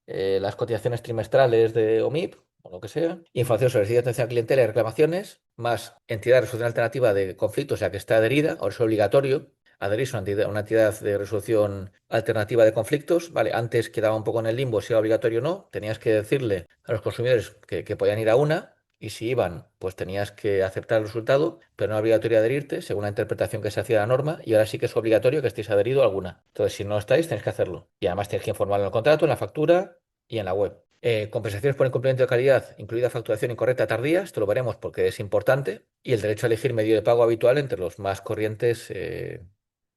las cotizaciones trimestrales de OMIP, o lo que sea, información sobre el servicio de atención a clientela y reclamaciones, más entidad de resolución alternativa de conflictos, o sea que está adherida, ahora es obligatorio adherirse a una entidad de resolución alternativa de conflictos, ¿vale? Antes quedaba un poco en el limbo si era obligatorio o no, tenías que decirle a los consumidores que podían ir a una, y si iban, pues tenías que aceptar el resultado, pero no era obligatorio adherirte, según la interpretación que se hacía de la norma, y ahora sí que es obligatorio que estéis adherido a alguna. Entonces, si no estáis, tenéis que hacerlo. Y además tenéis que informarlo en el contrato, en la factura y en la web. Compensaciones por incumplimiento de calidad, incluida facturación incorrecta tardía, esto lo veremos porque es importante, y el derecho a elegir medio de pago habitual entre los más corrientes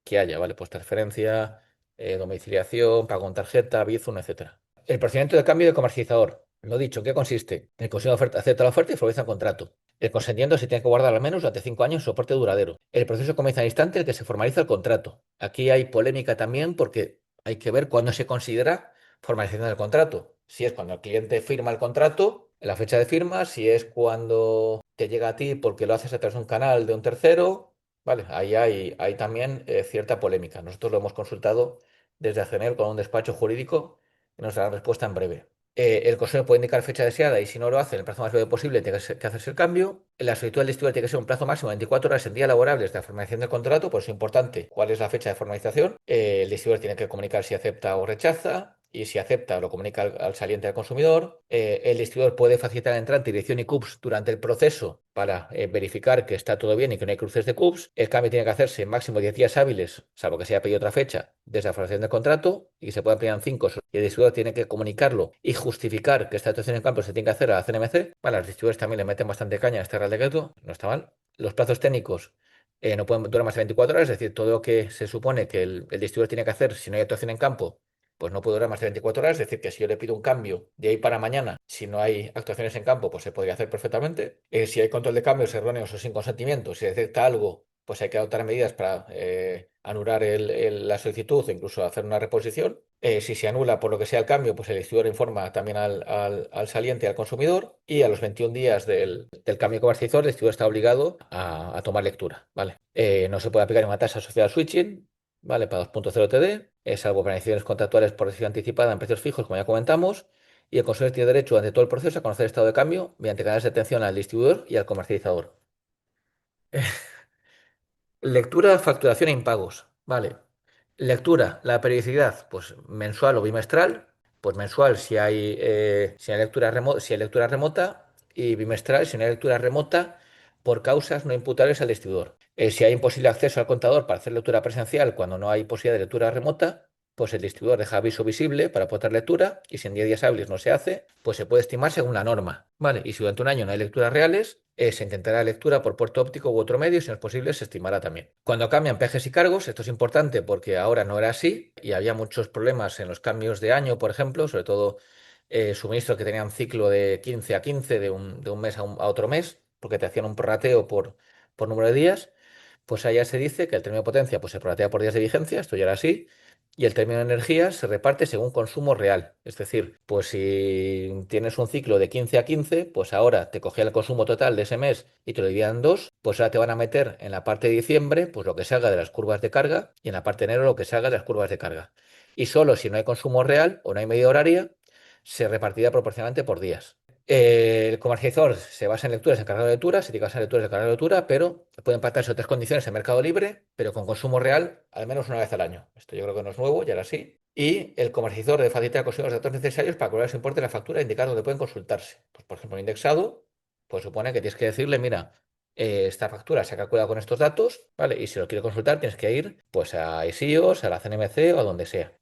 que haya, ¿vale? Pues transferencia, domiciliación, pago con tarjeta, Bizum, etcétera. El procedimiento de cambio de comercializador. Lo dicho, ¿en qué consiste? El consumidor acepta la oferta y formaliza el contrato. El consentiente se tiene que guardar al menos durante 5 años soporte duradero. El proceso comienza al instante en el que se formaliza el contrato. Aquí hay polémica también porque hay que ver cuándo se considera formalización del contrato. Si es cuando el cliente firma el contrato, en la fecha de firma, si es cuando te llega a ti porque lo haces a través de un canal de un tercero, vale, ahí hay también cierta polémica. Nosotros lo hemos consultado desde Acenel con un despacho jurídico y nos dará respuesta en breve. El consumidor puede indicar fecha deseada y si no lo hace en el plazo más breve posible, tiene que hacerse el cambio. La solicitud del distribuidor tiene que ser un plazo máximo de 24 horas en día laborables de la formalización del contrato, por eso es importante cuál es la fecha de formalización. El distribuidor tiene que comunicar si acepta o rechaza. Y si acepta, lo comunica al saliente al consumidor. El distribuidor puede facilitar la entrante, dirección y CUPS durante el proceso para verificar que está todo bien y que no hay cruces de CUPS. El cambio tiene que hacerse en máximo 10 días hábiles, salvo que se haya pedido otra fecha, desde la formalización del contrato y se puede ampliar en 5. Y el distribuidor tiene que comunicarlo y justificar que esta actuación en campo se tiene que hacer a la CNMC. Bueno, los distribuidores también le meten bastante caña a este Real Decreto, no está mal. Los plazos técnicos no pueden durar más de 24 horas, es decir, todo lo que se supone que el distribuidor tiene que hacer si no hay actuación en campo pues no puede durar más de 24 horas. Es decir, que si yo le pido un cambio de ahí para mañana, si no hay actuaciones en campo, pues se podría hacer perfectamente. Si hay control de cambios erróneos o sin consentimiento, si detecta algo, pues hay que adoptar medidas para anular la solicitud o incluso hacer una reposición. Si se anula por lo que sea el cambio, pues el distribuidor informa también al saliente y al consumidor. Y a los 21 días del cambio comercializador, el distribuidor está obligado a tomar lectura. ¿Vale? No se puede aplicar una tasa asociada al switching. ¿Vale? Para 2.0 TD, salvo penalizaciones contractuales por decisión anticipada en precios fijos, como ya comentamos, y el consumidor tiene derecho durante todo el proceso a conocer el estado de cambio mediante canales de atención al distribuidor y al comercializador. Lectura, facturación e impagos. Vale. Lectura, la periodicidad, pues mensual o bimestral. Pues mensual si hay lectura remota y bimestral si no hay lectura remota por causas no imputables al distribuidor. Si hay imposible acceso al contador para hacer lectura presencial cuando no hay posibilidad de lectura remota, pues el distribuidor deja aviso visible para poder lectura y si en 10 días hábiles no se hace, pues se puede estimar según la norma. ¿Vale? Y si durante un año no hay lecturas reales, Se intentará lectura por puerto óptico u otro medio, si no es posible, se estimará también. Cuando cambian peajes y cargos, esto es importante porque ahora no era así y había muchos problemas en los cambios de año, por ejemplo, sobre todo suministros que tenían ciclo de 15 a 15, de un mes a otro mes, porque te hacían un prorrateo por número de días. Pues allá se dice que el término de potencia pues, se prorratea por días de vigencia, esto ya era así, y el término de energía se reparte según consumo real. Es decir, pues si tienes un ciclo de 15 a 15, pues ahora te cogía el consumo total de ese mes y te lo dividían en dos, pues ahora te van a meter en la parte de diciembre pues lo que se haga de las curvas de carga y en la parte de enero lo que se haga de las curvas de carga. Y solo si no hay consumo real o no hay medida horaria, se repartirá proporcionalmente por días. El comercializador se basa en lecturas en carga de lectura, se basa en lecturas de carga de lectura, pero pueden pactarse otras condiciones en mercado libre, pero con consumo real al menos una vez al año. Esto yo creo que no es nuevo, ya era así. Y el comercializador debe facilitar al consumidor los datos necesarios para calcular su importe de la factura e indicar dónde pueden consultarse. Pues, por ejemplo, indexado, pues supone que tienes que decirle, mira, esta factura se ha calculado con estos datos, ¿vale? Y si lo quiere consultar, tienes que ir pues a ISIOS, a la CNMC o a donde sea.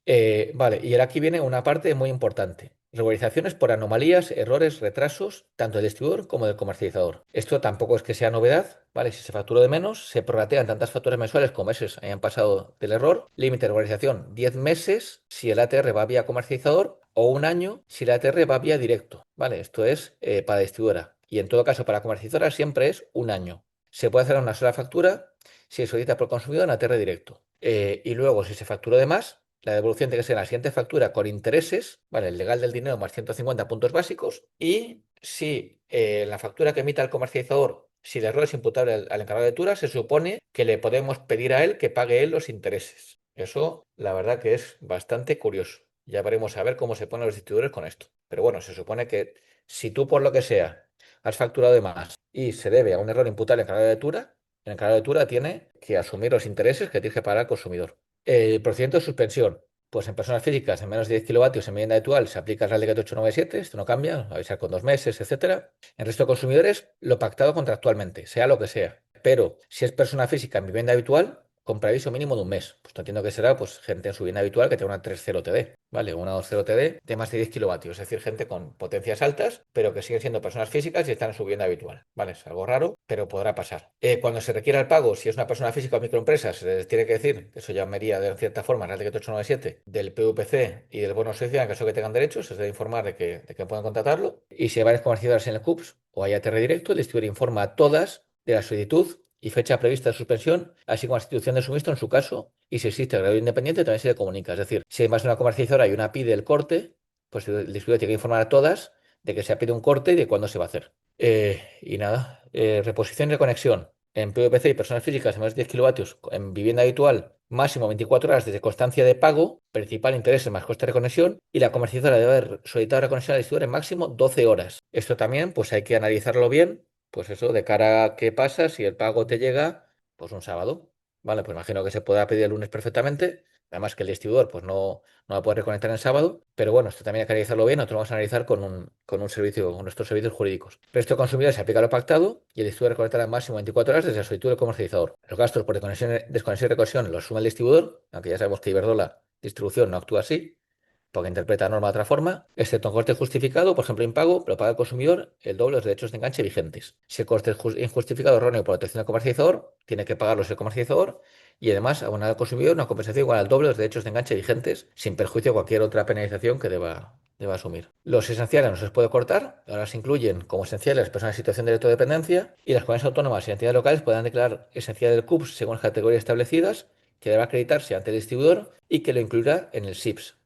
Vale, y ahora aquí viene una parte muy importante. Regularizaciones por anomalías, errores, retrasos, tanto del distribuidor como del comercializador. Esto tampoco es que sea novedad, ¿vale? Si se facturó de menos, se prorratean tantas facturas mensuales como meses hayan pasado del error. Límite de regularización 10 meses si el ATR va vía comercializador o un año si el ATR va vía directo, ¿vale? Esto es para distribuidora. Y en todo caso, para comercializadora siempre es un año. Se puede hacer una sola factura si se solicita por consumidor en ATR directo. Y luego, si se facturó de más, la devolución tiene que ser la siguiente factura con intereses, ¿vale? El legal del dinero más 150 puntos básicos. Y si la factura que emita el comercializador, si el error es imputable al encargado de lectura, se supone que le podemos pedir a él que pague él los intereses. Eso, la verdad que es bastante curioso. Ya veremos a ver cómo se ponen los distribuidores con esto. Pero bueno, se supone que si tú por lo que sea has facturado de más y se debe a un error imputable al encargado de lectura, el encargado de lectura tiene que asumir los intereses que tiene que pagar al consumidor. El procedimiento de suspensión. Pues en personas físicas en menos de 10 kilovatios en vivienda habitual se aplica el Real Decreto 897, esto no cambia, avisar con 2 meses, etcétera. En resto de consumidores, lo pactado contractualmente, sea lo que sea. Pero si es persona física en vivienda habitual, con preaviso mínimo de un mes. Pues entiendo que será pues, gente en su vivienda habitual que tenga una 3.0 TD, ¿vale? Una 2.0 TD de más de 10 kilovatios, es decir, gente con potencias altas, pero que siguen siendo personas físicas y están en su vivienda habitual, ¿vale? Es algo raro, pero podrá pasar. Cuando se requiera el pago, si es una persona física o microempresa, se les tiene que decir, que eso llamaría de cierta forma el Real Decreto 897, del PVPC y del bono social en caso de que tengan derechos, se debe informar de que puedan contratarlo. Y si hay varias comercializadoras en el CUPS o hay ATR directo, el distribuidor informa a todas de la solicitud y fecha prevista de suspensión, así como la institución de suministro en su caso, y si existe grado independiente también se le comunica. Es decir, si hay más de una comercializadora y una pide el corte, pues el distribuidor tiene que informar a todas de que se ha pedido un corte y de cuándo se va a hacer. Y nada, reposición y reconexión. En PVPC y personas físicas de más de 10 kilovatios en vivienda habitual, máximo 24 horas desde constancia de pago, principal interés más coste de reconexión, y la comercializadora debe haber solicitado reconexión al distribuidor en máximo 12 horas. Esto también, pues hay que analizarlo bien, pues eso, de cara a qué pasa si el pago te llega, pues un sábado. Vale, pues imagino que se pueda pedir el lunes perfectamente. Además que el distribuidor pues no va a poder reconectar en sábado. Pero bueno, esto también hay que analizarlo bien. Nosotros vamos a analizar con un servicio, con nuestros servicios jurídicos. Resto de consumidores se aplica lo pactado y el distribuidor reconectará máximo 24 horas desde la solicitud del comercializador. Los gastos por desconexión y reconexión los asume el distribuidor, aunque ya sabemos que Iberdrola Distribución no actúa así porque interpreta la norma de otra forma, excepto en corte justificado, por ejemplo, impago, pero paga el consumidor el doble de los derechos de enganche vigentes. Si el corte es injustificado erróneo por protección del comercializador, tiene que pagarlos el comercializador y además abonar al consumidor una compensación igual al doble de los derechos de enganche vigentes, sin perjuicio de cualquier otra penalización que deba asumir. Los esenciales no se les puede cortar, ahora se incluyen como esenciales las personas en situación de electrodependencia y las comunidades autónomas y entidades locales podrán declarar esencial del CUPS según las categorías establecidas, que deberá acreditarse ante el distribuidor y que lo incluirá en el SIPS.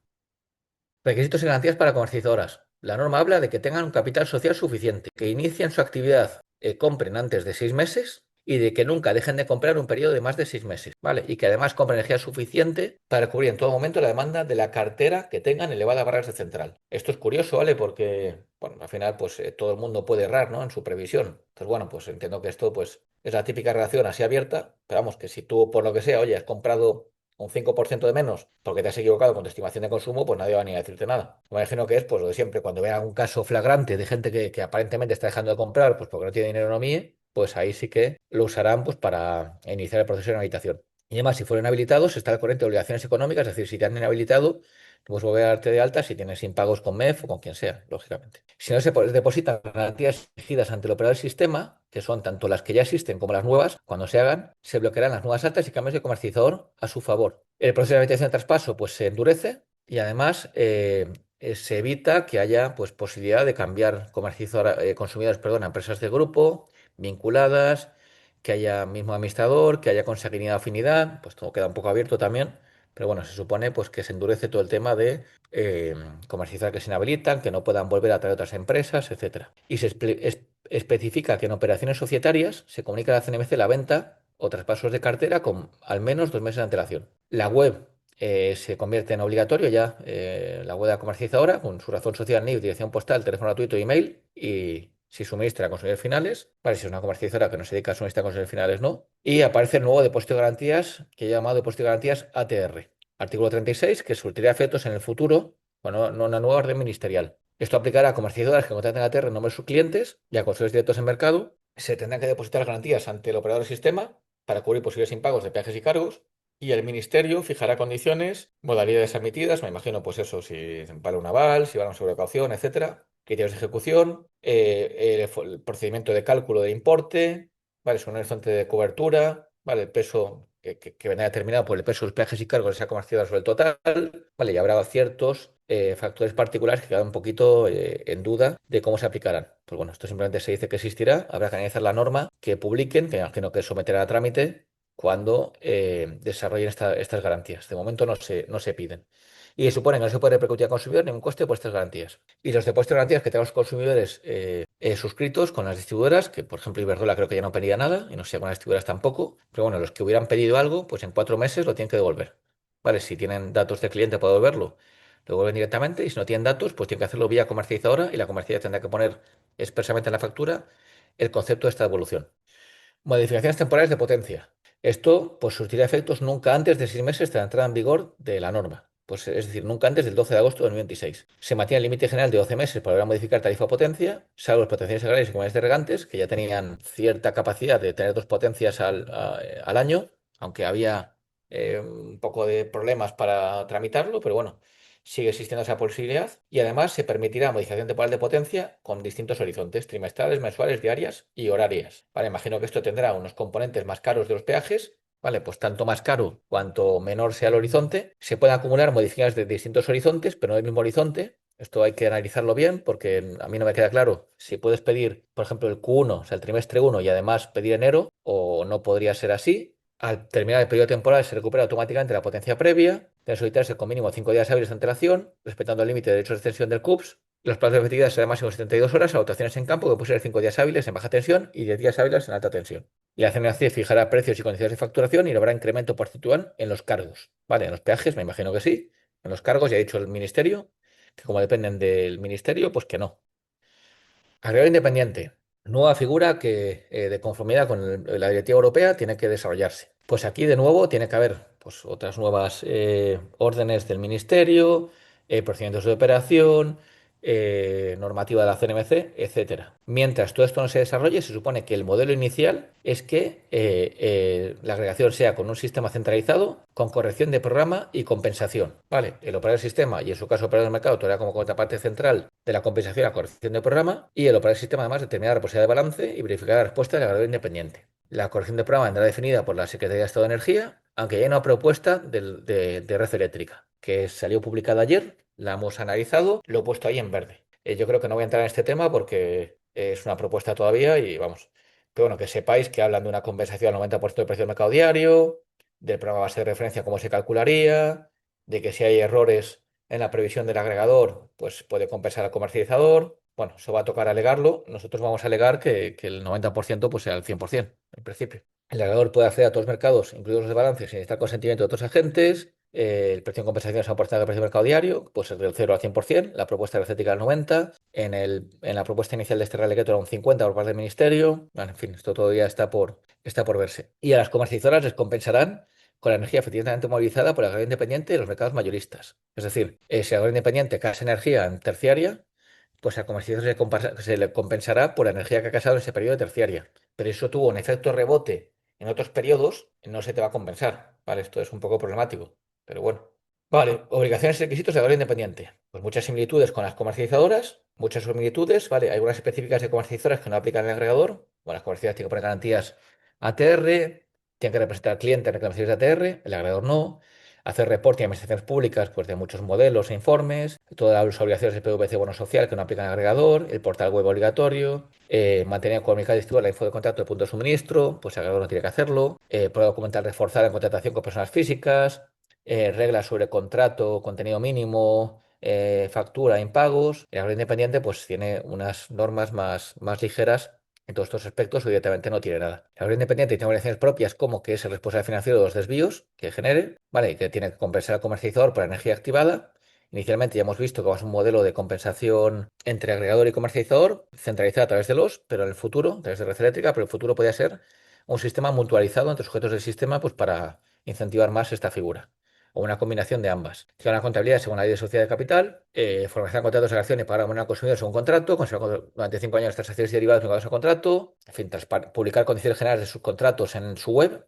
Requisitos y garantías para comercializadoras. La norma habla de que tengan un capital social suficiente, que inicien su actividad, compren antes de 6 meses y de que nunca dejen de comprar un periodo de más de 6 meses, ¿vale? Y que además compren energía suficiente para cubrir en todo momento la demanda de la cartera que tengan elevada barras de central. Esto es curioso, ¿vale? Porque, bueno, al final, pues todo el mundo puede errar, ¿no? En su previsión. Entonces, bueno, pues entiendo que esto, pues, es la típica relación así abierta, pero vamos, que si tú, por lo que sea, oye, has comprado un 5% de menos porque te has equivocado con tu estimación de consumo, pues nadie va ni a decirte nada. Me imagino que es pues lo de siempre, cuando vean algún caso flagrante de gente que aparentemente está dejando de comprar, pues porque no tiene dinero en OMIE, pues ahí sí que lo usarán pues para iniciar el proceso de inhabilitación. Y además, si fueron habilitados, está al corriente de obligaciones económicas, es decir, si te han inhabilitado, puedes volver a darte de alta si tienes impagos con MEF o con quien sea, lógicamente. Si no se depositan garantías exigidas ante el operador del sistema, que son tanto las que ya existen como las nuevas, cuando se hagan, se bloquearán las nuevas altas y cambios de comercializador a su favor. El proceso de habilitación de traspaso pues, se endurece y además se evita que haya pues, posibilidad de cambiar consumidores, perdón, a empresas del grupo vinculadas, que haya mismo administrador, que haya consanguinidad o afinidad, pues todo queda un poco abierto también. Pero bueno, se supone pues, que se endurece todo el tema de eh, comercializar que se inhabilitan, que no puedan volver a traer otras empresas, etcétera. Y se especifica que en operaciones societarias se comunica a la CNMC la venta o traspasos de cartera con al menos 2 meses de antelación. La web se convierte en obligatorio ya, la web de la comercializadora, con su razón social, NIF, dirección postal, teléfono gratuito, email, y si suministra a consumidores finales, vale, si es una comercializadora que no se dedica a suministrar a consumidores finales, no. Y aparece el nuevo depósito de garantías, que he llamado depósito de garantías ATR. Artículo 36, que surtirá efectos en el futuro, bueno, no una nueva orden ministerial. Esto aplicará a comercializadoras que contraten ATR en nombre de sus clientes y a consumidores directos en mercado. Se tendrán que depositar las garantías ante el operador del sistema para cubrir posibles impagos de peajes y cargos. Y el ministerio fijará condiciones, modalidades admitidas, me imagino, pues eso, si vale un aval, si vale un seguro de caución, etcétera, criterios de ejecución, el procedimiento de cálculo de importe, ¿vale? Es un horizonte de cobertura, ¿vale? El peso que vendrá determinado por el peso de los peajes y cargos de esa comercializadora sobre el total, ¿vale? Y habrá ciertos factores particulares que quedan un poquito en duda de cómo se aplicarán. Pues bueno, esto simplemente se dice que existirá, habrá que analizar la norma que publiquen, que imagino que someterá a trámite cuando desarrollen estas garantías. De momento no se piden. Y se supone que no se puede repercutir al consumidor ningún coste por estas garantías. Y los depósitos de garantías que tengan los consumidores suscritos con las distribuidoras, que por ejemplo Iberdrola creo que ya no pedía nada, y no sé con las distribuidoras tampoco, pero bueno, los que hubieran pedido algo, pues en 4 meses lo tienen que devolver. ¿Vale? Si tienen datos de cliente para devolverlo, lo devuelven directamente, y si no tienen datos, pues tienen que hacerlo vía comercializadora, y la comercializadora tendrá que poner expresamente en la factura el concepto de esta devolución. Modificaciones temporales de potencia. Esto pues surtirá efectos nunca antes de 6 meses de la entrada en vigor de la norma. Pues es decir, nunca antes del 12 de agosto de 2026. Se mantiene el límite general de 12 meses para volver a modificar tarifa o potencia, salvo las potencias agrarias y comunidades de regantes, que ya tenían cierta capacidad de tener dos potencias al año, aunque había un poco de problemas para tramitarlo, pero bueno, sigue existiendo esa posibilidad. Y además se permitirá modificación temporal de potencia con distintos horizontes, trimestrales, mensuales, diarias y horarias. Vale, imagino que esto tendrá unos componentes más caros de los peajes. Vale, pues tanto más caro cuanto menor sea el horizonte, se pueden acumular modificaciones de distintos horizontes, pero no del mismo horizonte. Esto hay que analizarlo bien porque a mí no me queda claro si puedes pedir, por ejemplo, el Q1, o sea, el trimestre 1 y además pedir enero, o no podría ser así. Al terminar el periodo temporal se recupera automáticamente la potencia previa, debe solicitarse con mínimo 5 días hábiles de antelación, respetando el límite de derechos de extensión del CUPS. Los plazos de efectividad serán máximo 72 horas, a votaciones en campo que pueden ser 5 días hábiles en baja tensión y 10 días hábiles en alta tensión. Y la CNMC fijará precios y condiciones de facturación y no habrá incremento porcentual en los cargos. Vale, en los peajes me imagino que sí. En los cargos ya ha dicho el ministerio que como dependen del ministerio, pues que no. Agregado independiente, nueva figura que de conformidad con la directiva europea tiene que desarrollarse. Pues aquí de nuevo tiene que haber pues, otras nuevas órdenes del ministerio, procedimientos de operación, normativa de la CNMC, etcétera. Mientras todo esto no se desarrolle, se supone que el modelo inicial es que la agregación sea con un sistema centralizado, con corrección de programa y compensación. ¿Vale? El operador del sistema y en su caso el operador del mercado tendrá como contraparte central de la compensación y la corrección de programa, y el operador del sistema además determinará la posibilidad de balance y verificar la respuesta del agregador independiente. La corrección de programa vendrá definida por la Secretaría de Estado de Energía, aunque hay una propuesta de red eléctrica que salió publicada ayer, la hemos analizado, lo he puesto ahí en verde. Yo creo que no voy a entrar en este tema porque es una propuesta todavía y vamos. Pero bueno, que sepáis que hablan de una compensación al 90% del precio del mercado diario, del programa base de referencia, cómo se calcularía, de que si hay errores en la previsión del agregador, pues puede compensar al comercializador. Bueno, eso va a tocar alegarlo. Nosotros vamos a alegar que el 90% pues sea el 100%, en principio. El agregador puede acceder a todos los mercados, incluidos los de balance, sin necesitar consentimiento de otros agentes. El precio en compensación es una porcentaje del precio de mercado diario, puede ser del 0 al 100%, la propuesta energética del 90%, en la propuesta inicial de este Real Decreto era un 50% por parte del Ministerio. Bueno, en fin, esto todavía está por verse. Y a las comercializadoras les compensarán con la energía efectivamente movilizada por el agregador independiente de los mercados mayoristas. Es decir, si el agregador independiente casa energía en terciaria, pues al comercializador se le compensará por la energía que ha casado en ese periodo de terciaria. Pero eso tuvo un efecto rebote en otros periodos, no se te va a compensar. ¿Vale? Esto es un poco problemático, pero bueno. Vale, obligaciones y requisitos de agregador independiente. Pues muchas similitudes con las comercializadoras, muchas similitudes, ¿vale? Hay algunas específicas de comercializadoras que no aplican al agregador, Bueno, las comerciales tienen que poner garantías ATR, tienen que representar al cliente en reclamaciones de ATR, el agregador no. Hacer reporting a administraciones públicas pues, de muchos modelos e informes, todas las obligaciones de PVC bono social que no aplican al agregador, el portal web obligatorio, mantener comunicado al distribuidor la info de contrato de punto de suministro, pues el agregador no tiene que hacerlo, prueba documental reforzada en contratación con personas físicas, reglas sobre contrato, contenido mínimo, factura, impagos. El agregador independiente pues tiene unas normas más ligeras en todos estos aspectos, o directamente no tiene nada. El agregador independiente tiene obligaciones propias como que es el responsable financiero de los desvíos que genere, ¿vale? Y que tiene que compensar al comercializador por la energía activada. Inicialmente ya hemos visto que va a ser un modelo de compensación entre agregador y comercializador, centralizado a través de pero en el futuro, a través de red eléctrica, pero el futuro podría ser un sistema mutualizado entre sujetos del sistema pues, para incentivar más esta figura o una combinación de ambas. Que una contabilidad según la ley de sociedad de capital, formalizar contratos de acción y pagar a una consumidor según contrato, conservar durante 5 años transacciones derivadas vinculadas al contrato, en fin, publicar condiciones generales de sus contratos en su web,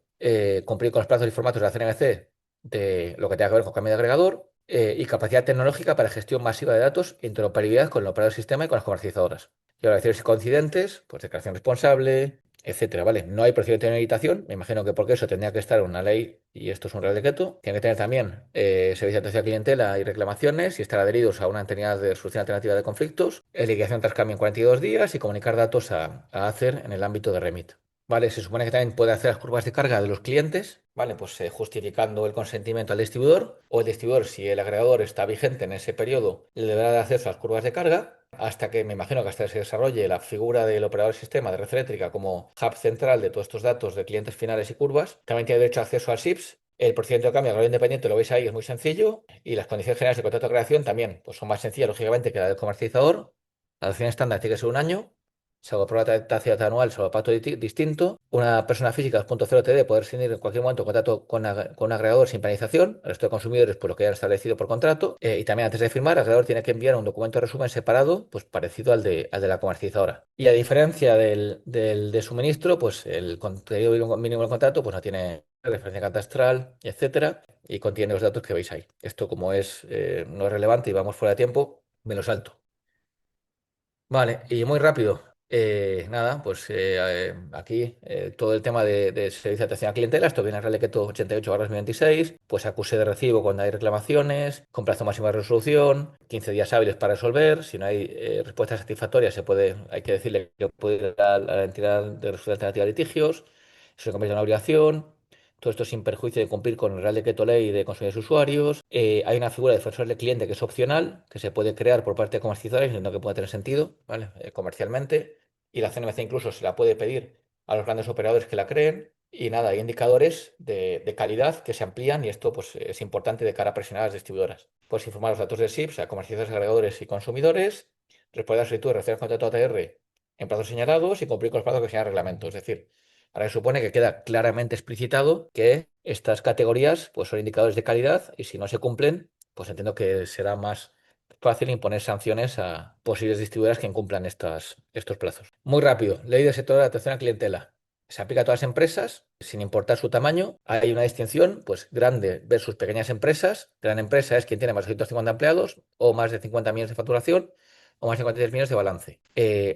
cumplir con los plazos y formatos de la CNMC de lo que tenga que ver con cambio de agregador, y capacidad tecnológica para gestión masiva de datos e interoperabilidad con el operador del sistema y con las comercializadoras. Y obligaciones y coincidentes, pues declaración responsable, etcétera, ¿vale? No hay procedimiento de inhabilitación, me imagino que porque eso tendría que estar en una ley y esto es un real decreto. Tiene que tener también servicio de atención a clientela y reclamaciones y estar adheridos a una entidad de resolución alternativa de conflictos, liquidación tras cambio en 42 días y comunicar datos a ACER en el ámbito de REMIT. Vale, se supone que también puede hacer las curvas de carga de los clientes, ¿vale? Pues justificando el consentimiento al distribuidor, o el distribuidor, si el agregador está vigente en ese periodo, le deberá dar acceso a las curvas de carga, hasta que me imagino que hasta que se desarrolle la figura del operador del sistema de red eléctrica como hub central de todos estos datos de clientes finales y curvas. También tiene derecho a acceso al SIPS. El procedimiento de cambio a grado independiente, lo veis ahí, es muy sencillo. Y las condiciones generales de contrato de creación también pues son más sencillas, lógicamente, que la del comercializador. La duración estándar tiene que ser un año, salvo prueba de anual, salvo pacto distinto. Una persona física 2.0 TD poder rescindir en cualquier momento contrato con un agregador sin penalización. El resto de consumidores, por lo que hayan establecido por contrato. Y también antes de firmar, el agregador tiene que enviar un documento de resumen separado, pues parecido al de la comercializadora. Y a diferencia del de suministro, pues el contenido mínimo del contrato pues no tiene referencia catastral, etcétera, y contiene los datos que veis ahí. Esto, como no es relevante y vamos fuera de tiempo, me lo salto. Vale, y muy rápido. Nada, pues aquí todo el tema de servicio de atención a clientela, esto viene en Real Decreto 88/2026, pues acuse de recibo cuando hay reclamaciones, con plazo máximo de resolución, 15 días hábiles para resolver, si no hay respuesta satisfactoria hay que decirle que puede ir a la entidad de resolución alternativa de litigios, eso se convierte en una obligación. Todo esto sin perjuicio de cumplir con el Real Decreto Ley de consumidores y usuarios. Hay una figura de defensor del cliente que es opcional, que se puede crear por parte de comercializadores, entiendo que puede tener sentido, ¿vale? Comercialmente. Y la CNMC incluso se la puede pedir a los grandes operadores que la creen. Y nada, hay indicadores de calidad que se amplían y esto pues, es importante de cara a presionar a las distribuidoras. Puedes informar los datos de SIPS a comercializadores, agregadores y consumidores, responder a las solicitudes de referencia al contrato ATR en plazos señalados y cumplir con los plazos que señala el reglamento. Es decir, ahora se supone que queda claramente explicitado que estas categorías pues, son indicadores de calidad y si no se cumplen, pues entiendo que será más fácil imponer sanciones a posibles distribuidoras que incumplan estos plazos. Muy rápido, ley del sector de atención a clientela. Se aplica a todas las empresas, sin importar su tamaño. Hay una distinción, pues grande versus pequeñas empresas. Gran empresa es quien tiene más de 150 empleados o más de 50 millones de facturación o más de 53 millones de balance.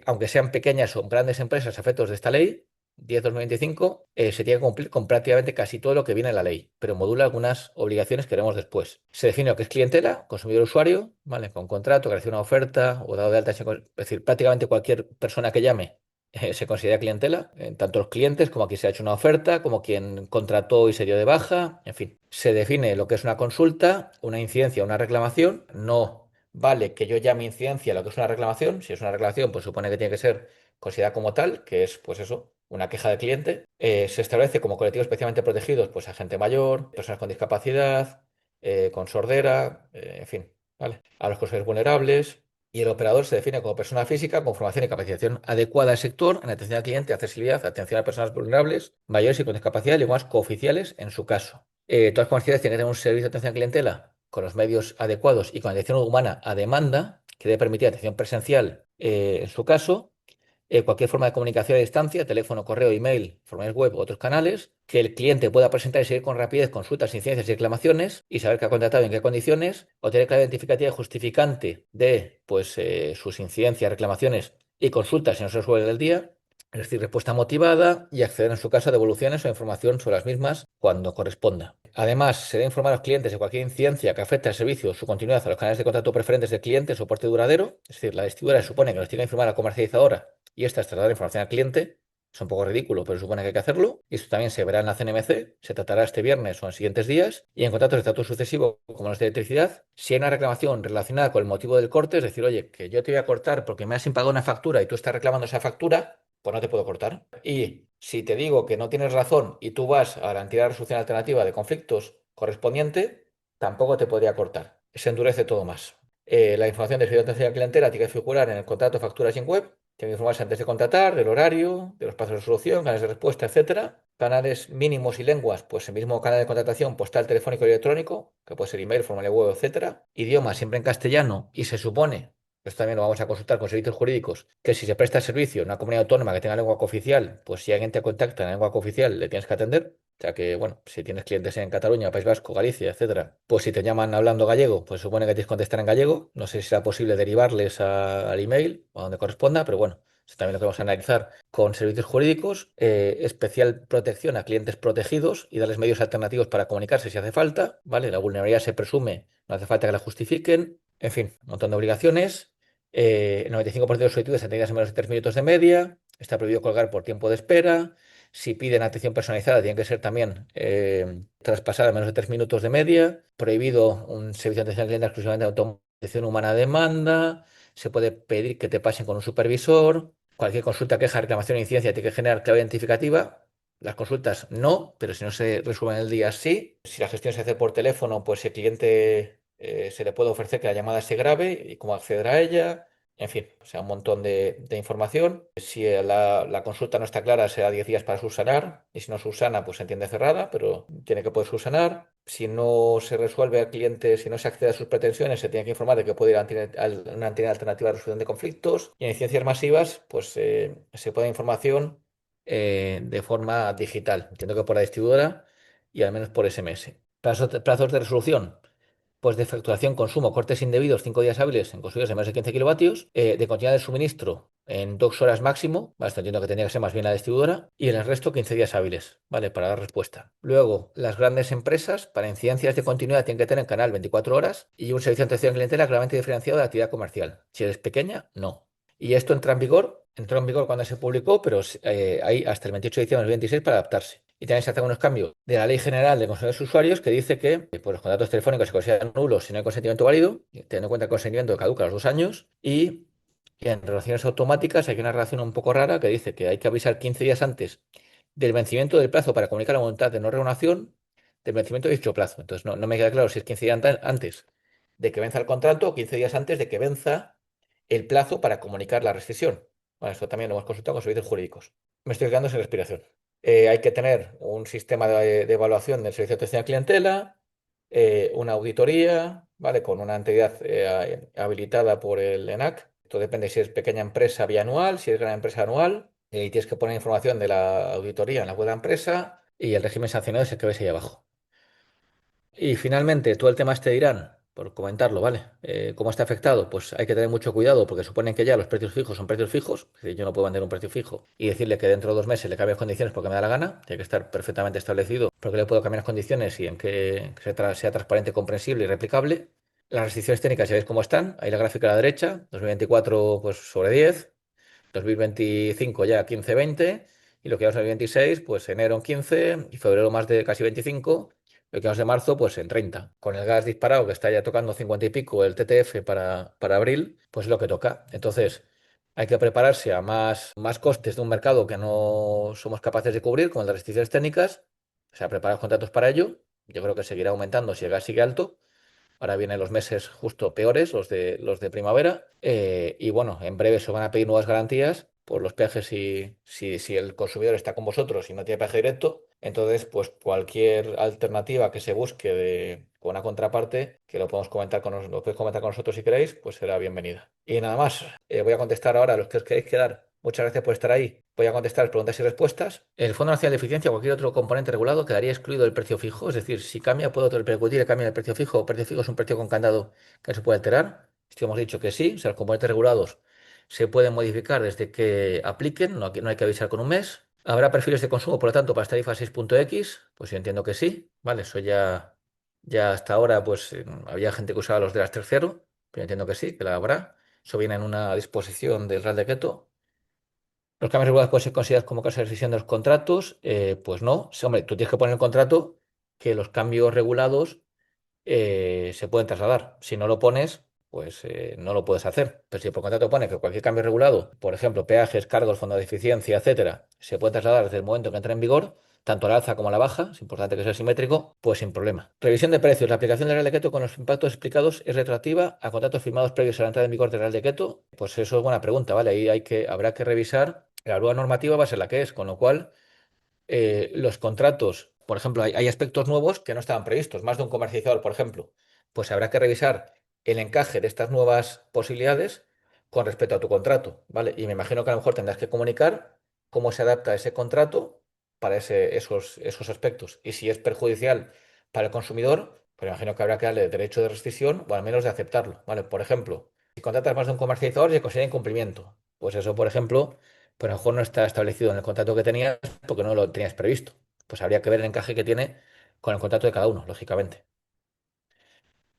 Aunque sean pequeñas o grandes empresas a efectos de esta ley, 10/2025, se tiene que cumplir con prácticamente casi todo lo que viene en la ley, pero modula algunas obligaciones que veremos después. Se define lo que es clientela, consumidor usuario, ¿vale? Con contrato, creación de una oferta o dado de alta, es decir, prácticamente cualquier persona que llame se considera clientela, tanto los clientes como quien se ha hecho una oferta, como quien contrató y se dio de baja, en fin. Se define lo que es una consulta, una incidencia, una reclamación. No vale que yo llame incidencia lo que es una reclamación. Si es una reclamación, pues supone que tiene que ser considerada como tal, que es, pues eso, una queja de cliente. Se establece como colectivos especialmente protegidos, pues a gente mayor, personas con discapacidad, con sordera, en fin, ¿vale? A los consumidores vulnerables. Y el operador se define como persona física con formación y capacitación adecuada al sector en atención al cliente, accesibilidad, atención a personas vulnerables, mayores y con discapacidad, y lenguas cooficiales en su caso. Todas las comunidades tienen que tener un servicio de atención a clientela con los medios adecuados y con atención humana a demanda, que debe permitir atención presencial en su caso, cualquier forma de comunicación a distancia, teléfono, correo, email, formularios web u otros canales, que el cliente pueda presentar y seguir con rapidez consultas, incidencias y reclamaciones y saber qué ha contratado y en qué condiciones, o tener clave identificativa y justificante de pues, sus incidencias, reclamaciones y consultas si no se resuelve del día. es decir, respuesta motivada y acceder en su caso a devoluciones o información sobre las mismas cuando corresponda. Además, se debe informar a los clientes de cualquier incidencia que afecte al servicio o su continuidad a los canales de contacto preferentes del cliente, soporte duradero. Es decir, la distribuidora supone que nos tiene que informar a la comercializadora y esta es trasladar información al cliente. Es un poco ridículo, pero supone que hay que hacerlo. Y esto también se verá en la CNMC, se tratará este viernes o en siguientes días. Y en contratos de estatus sucesivo, como los de electricidad, si hay una reclamación relacionada con el motivo del corte, es decir, oye, que yo te voy a cortar porque me has impagado una factura y tú estás reclamando esa factura, pues no te puedo cortar. Y si te digo que no tienes razón y tú vas a la entidad de resolución alternativa de conflictos correspondiente, tampoco te podría cortar. Se endurece todo más. La información de servicio de atención a clientela tiene que figurar en el contrato, facturas y en web. Tiene que informarse antes de contratar, del horario, de los plazos de resolución, canales de respuesta, etcétera. Canales mínimos y lenguas, pues el mismo canal de contratación postal, telefónico y electrónico, que puede ser email, formulario web, etcétera. Idioma siempre en castellano y se supone, esto también lo vamos a consultar con servicios jurídicos, que si se presta servicio en una comunidad autónoma que tenga lengua cooficial, pues si alguien te contacta en lengua cooficial le tienes que atender. O sea que, bueno, si tienes clientes en Cataluña, País Vasco, Galicia, etcétera, pues si te llaman hablando gallego, pues supone que tienes que contestar en gallego. No sé si será posible derivarles al email o a donde corresponda, pero bueno, eso también lo que vamos a analizar con servicios jurídicos. Especial protección a clientes protegidos y darles medios alternativos para comunicarse si hace falta, ¿vale? La vulnerabilidad se presume, no hace falta que la justifiquen. En fin, un montón de obligaciones. El 95% de los solicitudes atendidas en menos de 3 minutos de media. Está prohibido colgar por tiempo de espera. Si piden atención personalizada, tiene que ser también traspasada en menos de 3 minutos de media. Prohibido un servicio de atención al cliente exclusivamente de automatización humana a demanda. Se puede pedir que te pasen con un supervisor. Cualquier consulta, queja, reclamación o incidencia tiene que generar clave identificativa. Las consultas no, pero si no se resuelven en el día, sí. Si la gestión se hace por teléfono, pues el cliente se le puede ofrecer que la llamada se grabe y cómo acceder a ella. En fin, o sea, un montón de información. Si la consulta no está clara, será 10 días para subsanar. Y si no subsana, pues se entiende cerrada, pero tiene que poder subsanar. Si no se resuelve al cliente, si no se accede a sus pretensiones, se tiene que informar de que puede ir a una entidad alternativa de resolución de conflictos. Y en incidencias masivas, pues se puede dar información de forma digital. Entiendo que por la distribuidora y al menos por SMS. Plazos de resolución. Pues de facturación, consumo, cortes indebidos, 5 días hábiles en consumidores de menos de 15 kilovatios, de continuidad de suministro en 2 horas máximo, ¿vale? Esto entiendo que tenía que ser más bien la distribuidora, y en el resto 15 días hábiles, ¿vale? Para dar respuesta. Luego, las grandes empresas, para incidencias de continuidad, tienen que tener canal 24 horas y un servicio de atención a clientela claramente diferenciado de la actividad comercial. Si eres pequeña, no. Y esto entró en vigor cuando se publicó, pero hay hasta el 28 de diciembre del 26 para adaptarse. Y también se hacen unos cambios de la Ley General de Consumidores y Usuarios que dice que pues, los contratos telefónicos se consideran nulos si no hay consentimiento válido, teniendo en cuenta que el consentimiento caduca a los 2 años, y en relaciones automáticas hay una relación un poco rara que dice que hay que avisar 15 días antes del vencimiento del plazo para comunicar la voluntad de no renovación del vencimiento de dicho plazo. Entonces no me queda claro si es 15 días antes de que venza el contrato o 15 días antes de que venza el plazo para comunicar la rescisión. Bueno, esto también lo hemos consultado con servicios jurídicos. Me estoy quedando sin respiración. Hay que tener un sistema de evaluación del servicio de atención a clientela, una auditoría, ¿vale? Con una entidad habilitada por el ENAC. Esto depende si es pequeña empresa bianual, si es gran empresa anual. Y tienes que poner información de la auditoría en la web de la empresa y el régimen sancionado es el que ves ahí abajo. Y finalmente, todo el tema este de Irán, por comentarlo, ¿vale? ¿Cómo está afectado? Pues hay que tener mucho cuidado porque suponen que ya los precios fijos son precios fijos. Es decir, yo no puedo vender un precio fijo y decirle que dentro de 2 meses le cambio las condiciones porque me da la gana. Tiene que estar perfectamente establecido porque le puedo cambiar las condiciones y en que sea transparente, comprensible y replicable. Las restricciones técnicas ya veis cómo están. Ahí la gráfica a la derecha, 2024 pues sobre 10, 2025 ya 15-20 y lo que vamos en el 26 pues enero en 15 y febrero más de casi 25. Lo que vamos de marzo, pues en 30. Con el gas disparado, que está ya tocando 50 y pico el TTF para abril, pues es lo que toca. Entonces, hay que prepararse a más costes de un mercado que no somos capaces de cubrir, como el de restricciones técnicas. O sea, preparar contratos para ello. Yo creo que seguirá aumentando si el gas sigue alto. Ahora vienen los meses justo peores, los de primavera. Y bueno, en breve se van a pedir nuevas garantías por los peajes si el consumidor está con vosotros y no tiene peaje directo. Entonces, pues cualquier alternativa que se busque con una contraparte, que lo podéis comentar con nosotros si queréis, pues será bienvenida. Y nada más, voy a contestar ahora a los que os queréis quedar. Muchas gracias por estar ahí. Voy a contestar preguntas y respuestas. El Fondo Nacional de Eficiencia o cualquier otro componente regulado quedaría excluido del precio fijo. Es decir, si cambia, puedo repercutir el cambio en el precio fijo. El precio fijo es un precio con candado que se puede alterar. Esto hemos dicho que sí. O sea, los componentes regulados se pueden modificar desde que apliquen, no hay que avisar con un mes. ¿Habrá perfiles de consumo, por lo tanto, para esta tarifa 6.x? Pues yo entiendo que sí, ¿vale? Eso ya hasta ahora, pues había gente que usaba los de las tercero, pero yo entiendo que sí, que la habrá. Eso viene en una disposición del Real Decreto. Los cambios regulados pueden ser considerados como caso de rescisión de los contratos. Pues no. Sí, hombre, tú tienes que poner en el contrato que los cambios regulados se pueden trasladar. Si no lo pones, pues no lo puedes hacer. Pero si por contrato pone que cualquier cambio regulado, por ejemplo, peajes, cargos, fondo de eficiencia, etcétera, se puede trasladar desde el momento que entra en vigor, tanto a la alza como a la baja, es importante que sea simétrico, pues sin problema. Revisión de precios. La aplicación del Real Decreto con los impactos explicados es retroactiva a contratos firmados previos a la entrada en vigor del Real Decreto. Pues eso es buena pregunta, ¿vale? Ahí habrá que revisar. La nueva normativa va a ser la que es, con lo cual los contratos, por ejemplo, hay aspectos nuevos que no estaban previstos, más de un comercializador, por ejemplo, pues habrá que revisar el encaje de estas nuevas posibilidades con respecto a tu contrato, ¿vale? Y me imagino que a lo mejor tendrás que comunicar cómo se adapta ese contrato para esos aspectos. Y si es perjudicial para el consumidor, pues me imagino que habrá que darle derecho de rescisión o al menos de aceptarlo, ¿vale? Por ejemplo, si contratas más de un comercializador y se considera incumplimiento, pues eso, por ejemplo, pues a lo mejor no está establecido en el contrato que tenías porque no lo tenías previsto. Pues habría que ver el encaje que tiene con el contrato de cada uno, lógicamente.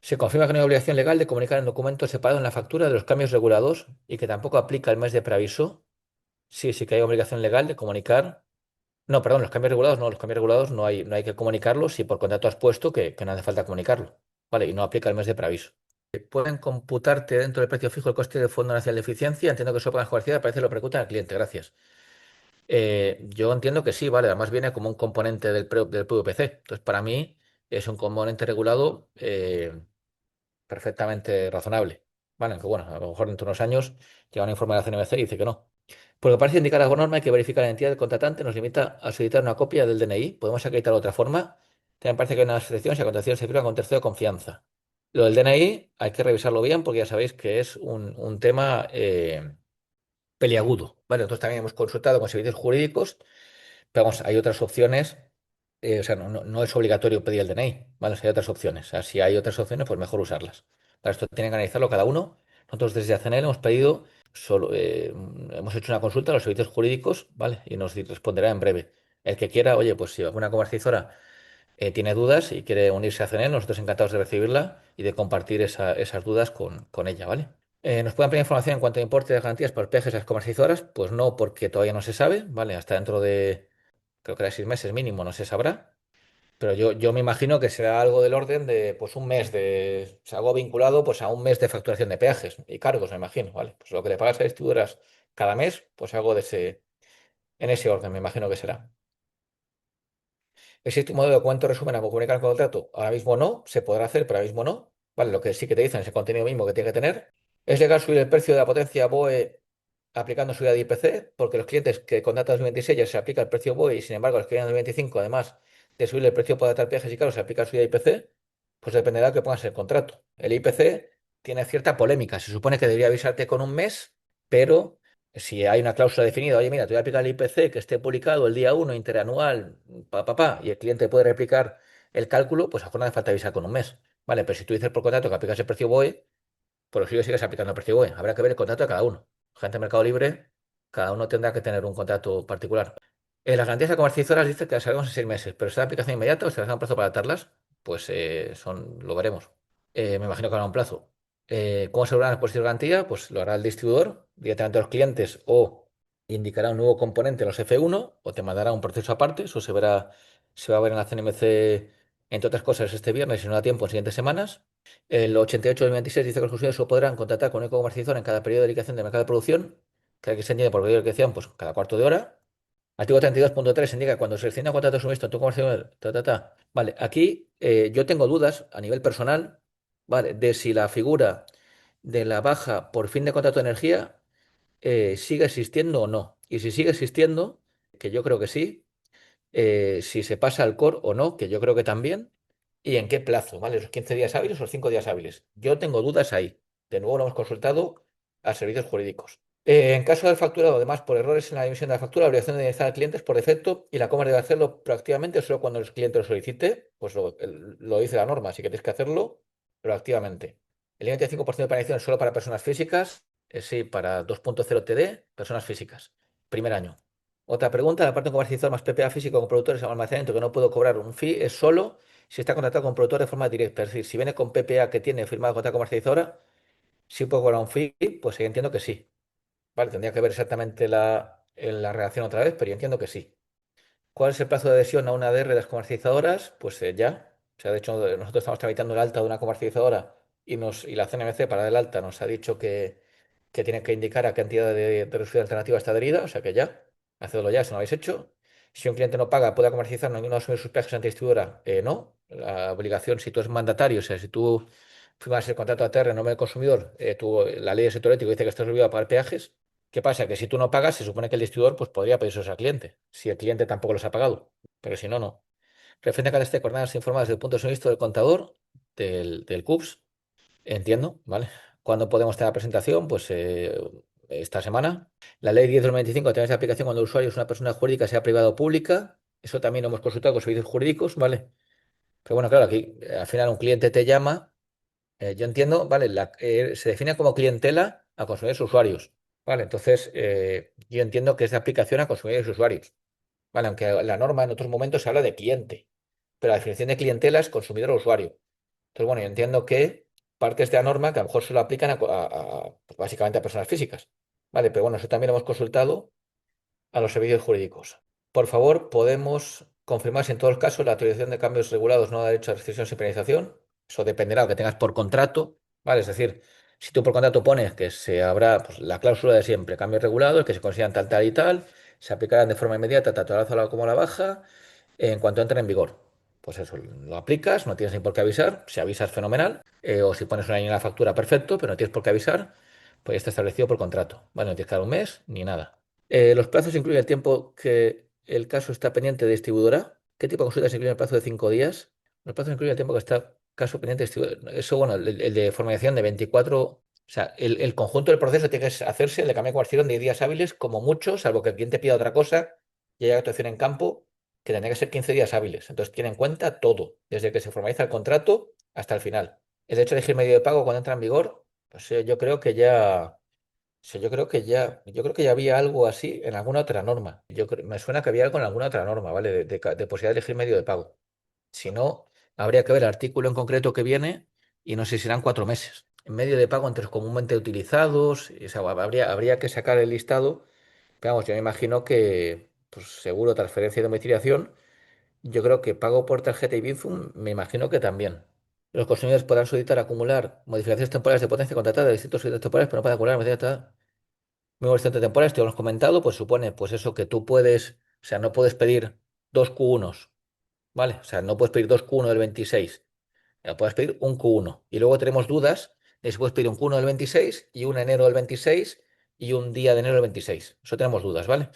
Se confirma que no hay obligación legal de comunicar en documento separado en la factura de los cambios regulados y que tampoco aplica el mes de preaviso. Sí, sí que hay obligación legal de comunicar. No, perdón, los cambios regulados no hay que comunicarlos si por contrato has puesto que no hace falta comunicarlo. Vale, y no aplica el mes de preaviso. Pueden computarte dentro del precio fijo el coste del Fondo Nacional de Eficiencia. Entiendo que eso para comercial parece que lo preguntan al cliente. Gracias. Yo entiendo que sí, vale. Además viene como un componente del PVPC. Entonces, para mí es un componente regulado perfectamente razonable. Vale, aunque bueno, a lo mejor dentro de unos años llega un informe de la CNMC y dice que no. Porque parece indicar algo norma, hay que verificar la identidad del contratante, nos limita a solicitar una copia del DNI. Podemos acreditar de otra forma. También parece que hay una excepción si a continuación se firma con tercero de confianza. Lo del DNI hay que revisarlo bien porque ya sabéis que es un tema peliagudo. Vale, nosotros también hemos consultado con servicios jurídicos. Pero vamos, hay otras opciones, o sea, no es obligatorio pedir el DNI, ¿vale? O sea, hay otras opciones. O sea, si hay otras opciones, pues mejor usarlas. Para esto tienen que analizarlo cada uno. Nosotros desde ACNL hemos pedido, hemos hecho una consulta a los servicios jurídicos, ¿vale? Y nos responderá en breve. El que quiera, oye, pues si alguna comercializadora tiene dudas y quiere unirse a ACNL, nosotros encantados de recibirla y de compartir esas dudas con ella, ¿vale? ¿Nos pueden ampliar información en cuanto a importe de garantías por peajes a las comercializadoras? Pues no, porque todavía no se sabe, ¿vale? Hasta dentro de creo que era 6 meses mínimo, no se sabrá, pero yo me imagino que será algo del orden de pues un mes o sea, algo vinculado pues a un mes de facturación de peajes y cargos, me imagino, ¿vale? Pues lo que le pagas a distribuidoras cada mes, pues algo en ese orden, me imagino que será. ¿Existe un modelo de documento resumen a comunicar con el contrato? Ahora mismo no, se podrá hacer, pero ahora mismo no. Vale, lo que sí que te dicen es el contenido mismo que tiene que tener. ¿Es legal subir el precio de la potencia BOE aplicando subida de IPC? Porque los clientes que contratan 2026 ya se aplica el precio BOE y sin embargo los que vienen del 25, además de subir el precio por adaptar peajes y cargos, se aplica subida de IPC, pues dependerá de que pongas en el contrato. El IPC tiene cierta polémica. Se supone que debería avisarte con un mes, pero si hay una cláusula definida, oye, mira, te voy a aplicar el IPC que esté publicado el día 1 interanual, y el cliente puede replicar el cálculo, pues a lo mejor no hace falta avisar con un mes. Vale, pero si tú dices por contrato que aplicas el precio BOE, por lo suyo sigues aplicando el precio BOE. Habrá que ver el contrato de cada uno. Gente de Mercado Libre, cada uno tendrá que tener un contrato particular. Las garantías a comercializadoras dice que las haremos en 6 meses, pero ¿será de aplicación inmediata o se les da un plazo para adaptarlas? Pues lo veremos. Me imagino que habrá un plazo. ¿Cómo asegurarán el posible de garantía? Pues lo hará el distribuidor directamente a los clientes o indicará un nuevo componente en los F1 o te mandará un proceso aparte. Eso se va a ver en la CNMC, entre otras cosas, este viernes, si no da tiempo, en siguientes semanas. El 88 del 26 dice que los consumidores solo podrán contratar con un comercializador en cada periodo de dedicación de mercado de producción, que aquí se entiende por periodo de dedicación, pues cada cuarto de hora. Artículo 32.3 indica cuando selecciona un contrato de suministro en tu comercio, Vale, aquí yo tengo dudas a nivel personal, ¿vale? De si la figura de la baja por fin de contrato de energía sigue existiendo o no. Y si sigue existiendo, que yo creo que sí, si se pasa al core o no, que yo creo que también, y en qué plazo, ¿vale? ¿Los 15 días hábiles o los 5 días hábiles? Yo tengo dudas ahí. De nuevo lo hemos consultado a servicios jurídicos. En caso del facturado, además, por errores en la emisión de la factura, la obligación de indemnizar al cliente es por defecto y la Comer debe hacerlo proactivamente solo cuando el cliente lo solicite, pues lo dice la norma, así que tienes que hacerlo proactivamente. El límite de 5% de penalización es solo para personas físicas. Sí, para 2.0 TD, personas físicas. Primer año. Otra pregunta, la parte de un comercializador más PPA físico con productores en almacenamiento que no puedo cobrar un fee es solo si está contratado con productor de forma directa. Es decir, si viene con PPA que tiene firmado con otra comercializadora, sí puedo cobrar un fee, pues yo entiendo que sí. Vale, tendría que ver exactamente la redacción otra vez, pero yo entiendo que sí. ¿Cuál es el plazo de adhesión a una ADR de las comercializadoras? Pues ya. O sea, de hecho, nosotros estamos tramitando el alta de una comercializadora y la CNMC para dar el alta nos ha dicho que tiene que indicar a qué entidad de residuo alternativa está adherida. O sea que ya. Hacedlo ya si no lo habéis hecho. Si un cliente no paga, puede comercializar, no hay que asumir sus peajes ante distribuidora. No. La obligación, si tú eres mandatario, o sea, si tú firmas el contrato ATR en nombre del consumidor, la ley del sector eléctrico dice que estás obligado a pagar peajes. ¿Qué pasa? Que si tú no pagas, se supone que el distribuidor pues, podría pedírselos al cliente, si el cliente tampoco los ha pagado, pero si no, no. Referente a cada este coordenadas informadas desde el punto de vista del contador, del CUPS, entiendo, ¿vale? ¿Cuándo podemos tener la presentación? Pues esta semana. La ley 10/95 tiene esa aplicación cuando el usuario es una persona jurídica, sea privada o pública. Eso también lo hemos consultado con servicios jurídicos, ¿vale? Pero bueno, claro, aquí al final un cliente te llama, yo entiendo, ¿vale? Se define como clientela a consumidores usuarios. Vale, entonces yo entiendo que es de aplicación a consumidores y usuarios. Vale, aunque la norma en otros momentos se habla de cliente, pero la definición de clientela es consumidor o usuario. Entonces, bueno, yo entiendo que partes de la norma que a lo mejor se lo aplican pues, básicamente a personas físicas. Vale, pero bueno, eso también lo hemos consultado a los servicios jurídicos. Por favor, podemos confirmar si en todos los casos la autorización de cambios regulados no da derecho a rescisión sin penalización. Eso dependerá de lo que tengas por contrato, ¿vale? Es decir, si tú por contrato pones que se habrá pues, la cláusula de siempre, cambios regulados, que se consideran tal, tal y tal, se aplicarán de forma inmediata, tanto a la alza como a la baja, en cuanto entren en vigor. Pues eso, lo aplicas, no tienes ni por qué avisar. Si avisas, fenomenal. O si pones un año en la factura, perfecto, pero no tienes por qué avisar, pues ya está establecido por contrato. Vale, no tienes que dar un mes ni nada. Los plazos incluyen el tiempo que el caso está pendiente de distribuidora. ¿Qué tipo de consultas incluye el plazo de 5 días? Los plazos incluyen el tiempo que está caso pendiente de distribuidora. Eso, bueno, el de formalización de 24. O sea, el conjunto del proceso tiene que hacerse, el de cambio de coerción de días hábiles, como mucho, salvo que el cliente pida otra cosa y haya actuación en campo, que tendría que ser 15 días hábiles. Entonces, tiene en cuenta todo, desde que se formaliza el contrato hasta el final. El hecho de elegir medio de pago cuando entra en vigor, pues yo creo que ya. Sí, yo creo que ya había algo así en alguna otra norma. Me suena que había algo en alguna otra norma, ¿vale? De posibilidad de elegir medio de pago. Si no, habría que ver el artículo en concreto que viene y no sé si serán 4 meses. En medio de pago entre los comúnmente utilizados, o sea, habría que sacar el listado. Pero vamos, yo me imagino que, pues seguro, transferencia y domiciliación. Yo creo que pago por tarjeta y Bizum, me imagino que también. Los consumidores podrán solicitar acumular modificaciones temporales de potencia contratada de distintos servicios temporales, pero no pueden acumular modificaciones muy bastante temporales, te lo hemos comentado, pues supone pues eso que tú puedes, o sea, no puedes pedir dos Q1s, ¿vale? O sea, no puedes pedir dos Q1 del 26, puedes pedir un Q1. Y luego tenemos dudas de si puedes pedir un Q1 del 26 y un enero del 26 y un día de enero del 26. Eso tenemos dudas, ¿vale?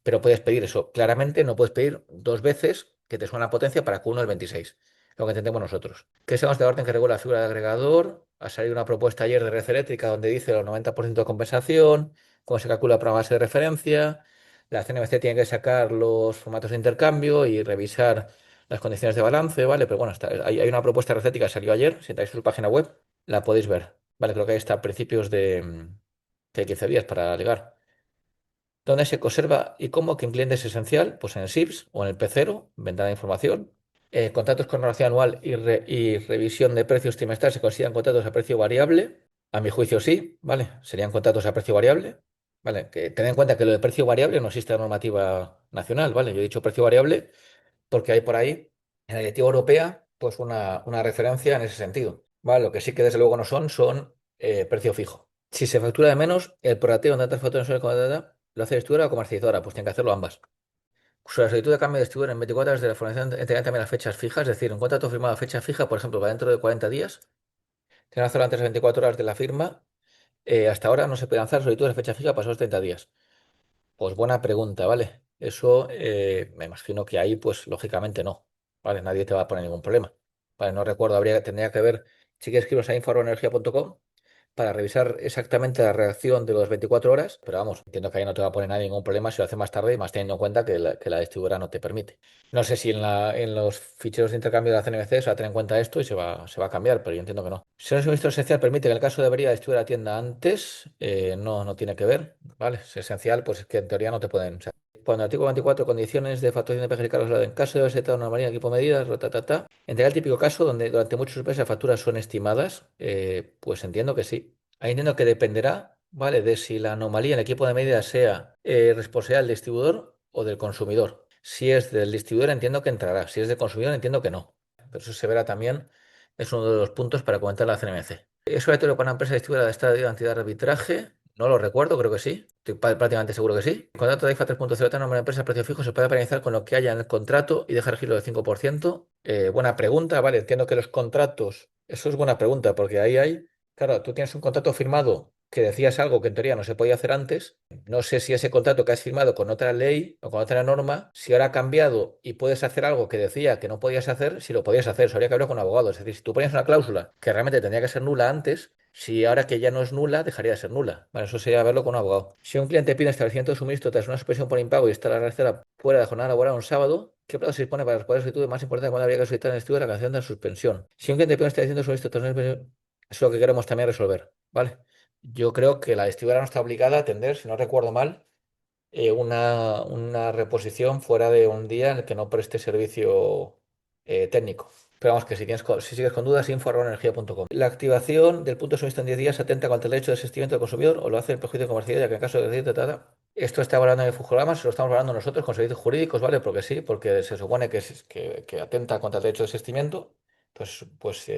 Pero puedes pedir eso. Claramente no puedes pedir dos veces que te suena potencia para Q1 del 26, lo que entendemos nosotros. ¿Qué sabemos de la orden que regula la figura de agregador? Ha salido una propuesta ayer de red eléctrica donde dice los 90% de compensación, cómo se calcula para base de referencia. La CNMC tiene que sacar los formatos de intercambio y revisar las condiciones de balance, ¿vale? Pero bueno, hay una propuesta recética que salió ayer, si entráis en su página web, la podéis ver, ¿vale? Creo que ahí está a principios de 15 días para alegar. ¿Dónde se conserva y cómo que un cliente es esencial? Pues en el SIPS o en el P0, ventana de información. Contratos con renovación anual y revisión de precios trimestrales se consideran contratos a precio variable. A mi juicio sí, ¿vale? Serían contratos a precio variable. ¿Vale? Que tened en cuenta que lo de precio variable no existe en normativa nacional, ¿vale? Yo he dicho precio variable porque hay por ahí en la directiva europea pues una referencia en ese sentido. ¿Vale? Lo que sí que desde luego no son precio fijo. Si se factura de menos, el prorrateo en tantas facturas sobre contratada lo hace distribuidora o comercializadora, pues tienen que hacerlo ambas. Sobre la solicitud de cambio de distribuidor en 24 horas de la formación entregan también las fechas fijas, es decir, un contrato firmado a fecha fija, por ejemplo, para dentro de 40 días, tiene que hacerlo antes de 24 horas de la firma. Hasta ahora no se puede lanzar solicitudes de fecha fija pasados 30 días. Pues buena pregunta, ¿vale? Eso me imagino que ahí, pues lógicamente no, ¿vale? Nadie te va a poner ningún problema. Vale, no recuerdo, tendría que ver, si quieres escribes a info@energia.com, para revisar exactamente la reacción de las 24 horas, pero vamos, entiendo que ahí no te va a poner nadie ningún problema si lo hace más tarde y más teniendo en cuenta que la distribuidora no te permite. No sé si en los ficheros de intercambio de la CNMC se va a tener en cuenta esto y se va a cambiar, pero yo entiendo que no. Si no es un suministro esencial, permite que en el caso de avería distribuir la tienda antes, no tiene que ver, ¿vale? Es esencial, pues es que en teoría no te pueden. O sea, cuando el artículo 24, condiciones de facturación de peajes y cargos, en caso de haberse tratado una anomalía de equipo medidas, entrega el típico caso donde durante muchos meses las facturas son estimadas, pues entiendo que sí. Ahí entiendo que dependerá, ¿vale? De si la anomalía en el equipo de medida sea responsabilidad del distribuidor o del consumidor. Si es del distribuidor, entiendo que entrará. Si es del consumidor, entiendo que no. Pero eso se verá también, es uno de los puntos para comentar la CNMC. ¿Es obligatorio para una empresa distribuidora de esta entidad de arbitraje? No lo recuerdo, creo que sí. Estoy prácticamente seguro que sí. El contrato de tarifa 3.0 de una empresa a precio fijo se puede penalizar con lo que haya en el contrato y dejar giro del 5%. Buena pregunta, vale. Entiendo que los contratos, eso es buena pregunta, porque ahí hay. Claro, tú tienes un contrato firmado que decías algo que en teoría no se podía hacer antes. No sé si ese contrato que has firmado con otra ley o con otra norma, si ahora ha cambiado y puedes hacer algo que decía que no podías hacer, si lo podías hacer, eso habría que hablar con un abogado. Es decir, si tú ponías una cláusula que realmente tendría que ser nula antes, si ahora que ya no es nula, dejaría de ser nula. Bueno, eso sería verlo con un abogado. Si un cliente pide establecimiento de suministro tras una suspensión por impago y está la receta fuera de jornada laboral un sábado, ¿qué plazo se dispone para responder solicitud más importante cuando habría que solicitar en el estudio la cancelación de la suspensión? Si un cliente pide un establecimiento de suministro tras una suspensión, eso es lo que queremos también resolver, ¿vale? Yo creo que la distribuidora no está obligada a atender, si no recuerdo mal, una reposición fuera de un día en el que no preste servicio técnico. Pero vamos, que si sigues con dudas, info@energia.com. La activación del punto de suministro en 10 días atenta contra el derecho de desistimiento del consumidor o lo hace en perjuicio comercial, ya que en caso de decir, esto está hablando en el Fujolama, se lo estamos hablando nosotros con servicios jurídicos, ¿vale? Porque sí, porque se supone que atenta contra el derecho de desistimiento. Pues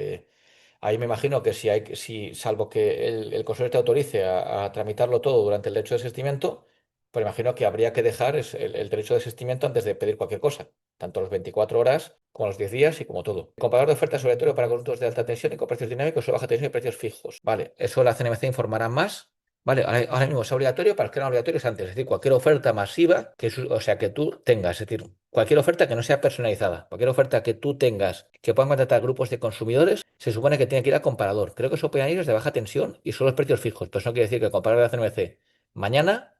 ahí me imagino que si salvo que el consumidor te autorice a tramitarlo todo durante el derecho de desistimiento, pues imagino que habría que dejar el derecho de desistimiento antes de pedir cualquier cosa, tanto los 24 horas como los 10 días y como todo. Comprador de ofertas obligatorio para conductos de alta tensión y con precios dinámicos o baja tensión y precios fijos. Vale, eso la CNMC informará más. Vale, ahora mismo es obligatorio para los que eran obligatorios antes, es decir, cualquier oferta masiva o sea, que tú tengas, es decir, cualquier oferta que no sea personalizada, cualquier oferta que tú tengas que puedan contratar grupos de consumidores, se supone que tiene que ir al comparador. Creo que eso pueden ir de baja tensión y son los precios fijos, pero eso no quiere decir que el comparador de la CNMC mañana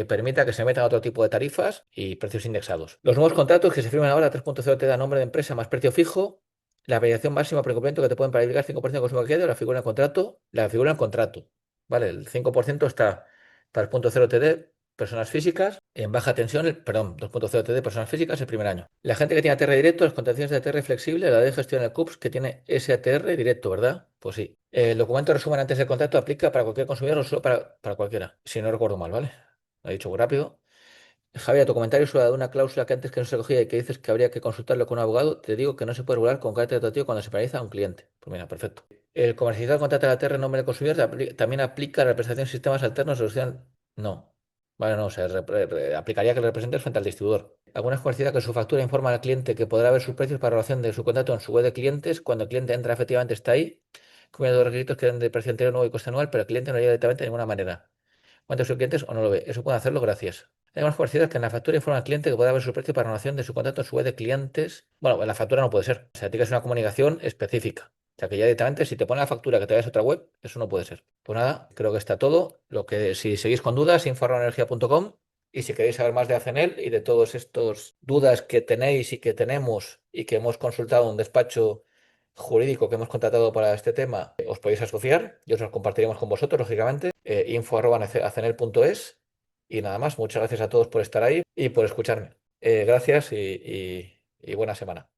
permita que se metan otro tipo de tarifas y precios indexados. Los nuevos contratos que se firman ahora, 3.0 te da nombre de empresa más precio fijo, la variación máxima por incumplimiento que te pueden prevalecer 5% de consumo adquirido, la figura en el contrato. ¿Vale? El 5% está para el punto 0 TD, personas físicas, en baja tensión, perdón, 2.0 TD, personas físicas, el primer año. La gente que tiene ATR directo, las contrataciones de ATR flexible, la de gestión del CUPS que tiene ese ATR directo, ¿verdad? Pues sí. El documento resumen antes del contrato aplica para cualquier consumidor o solo para cualquiera, si no recuerdo mal, ¿vale? Lo he dicho muy rápido. Javier, tu comentario sobre una cláusula que antes que no se cogía y que dices que habría que consultarlo con un abogado, te digo que no se puede regular con carácter tratativo cuando se penaliza a un cliente. Pues mira, perfecto. El comercializador contrata de ATR en nombre del consumidor también aplica la prestación de sistemas alternos de solución. No. Vale, no, se aplicaría que el represente frente al distribuidor. Algunas comercializan que su factura informa al cliente que podrá ver sus precios para relación de su contrato en su web de clientes. Cuando el cliente entra, efectivamente está ahí, cumpliendo los requisitos que dan de precio anterior nuevo y coste anual, pero el cliente no llega directamente de ninguna manera. ¿Cuántos sus clientes o no lo ve? Eso pueden hacerlo gracias. Hay más comerciales que en la factura informa al cliente que puede haber su precio para renovación de su contrato en su web de clientes. Bueno, en la factura no puede ser. O sea, tiene que ser una comunicación específica. O sea, que ya directamente, si te pone la factura que te vayas a otra web, eso no puede ser. Pues nada, creo que está todo. Si seguís con dudas, info@energia.com. Y si queréis saber más de Acenel y de todos estos dudas que tenéis y que tenemos y que hemos consultado en un despacho jurídico que hemos contratado para este tema, os podéis asociar y os los compartiremos con vosotros, lógicamente. Info@acenel.es. Y nada más, muchas gracias a todos por estar ahí y por escucharme. Gracias y buena semana.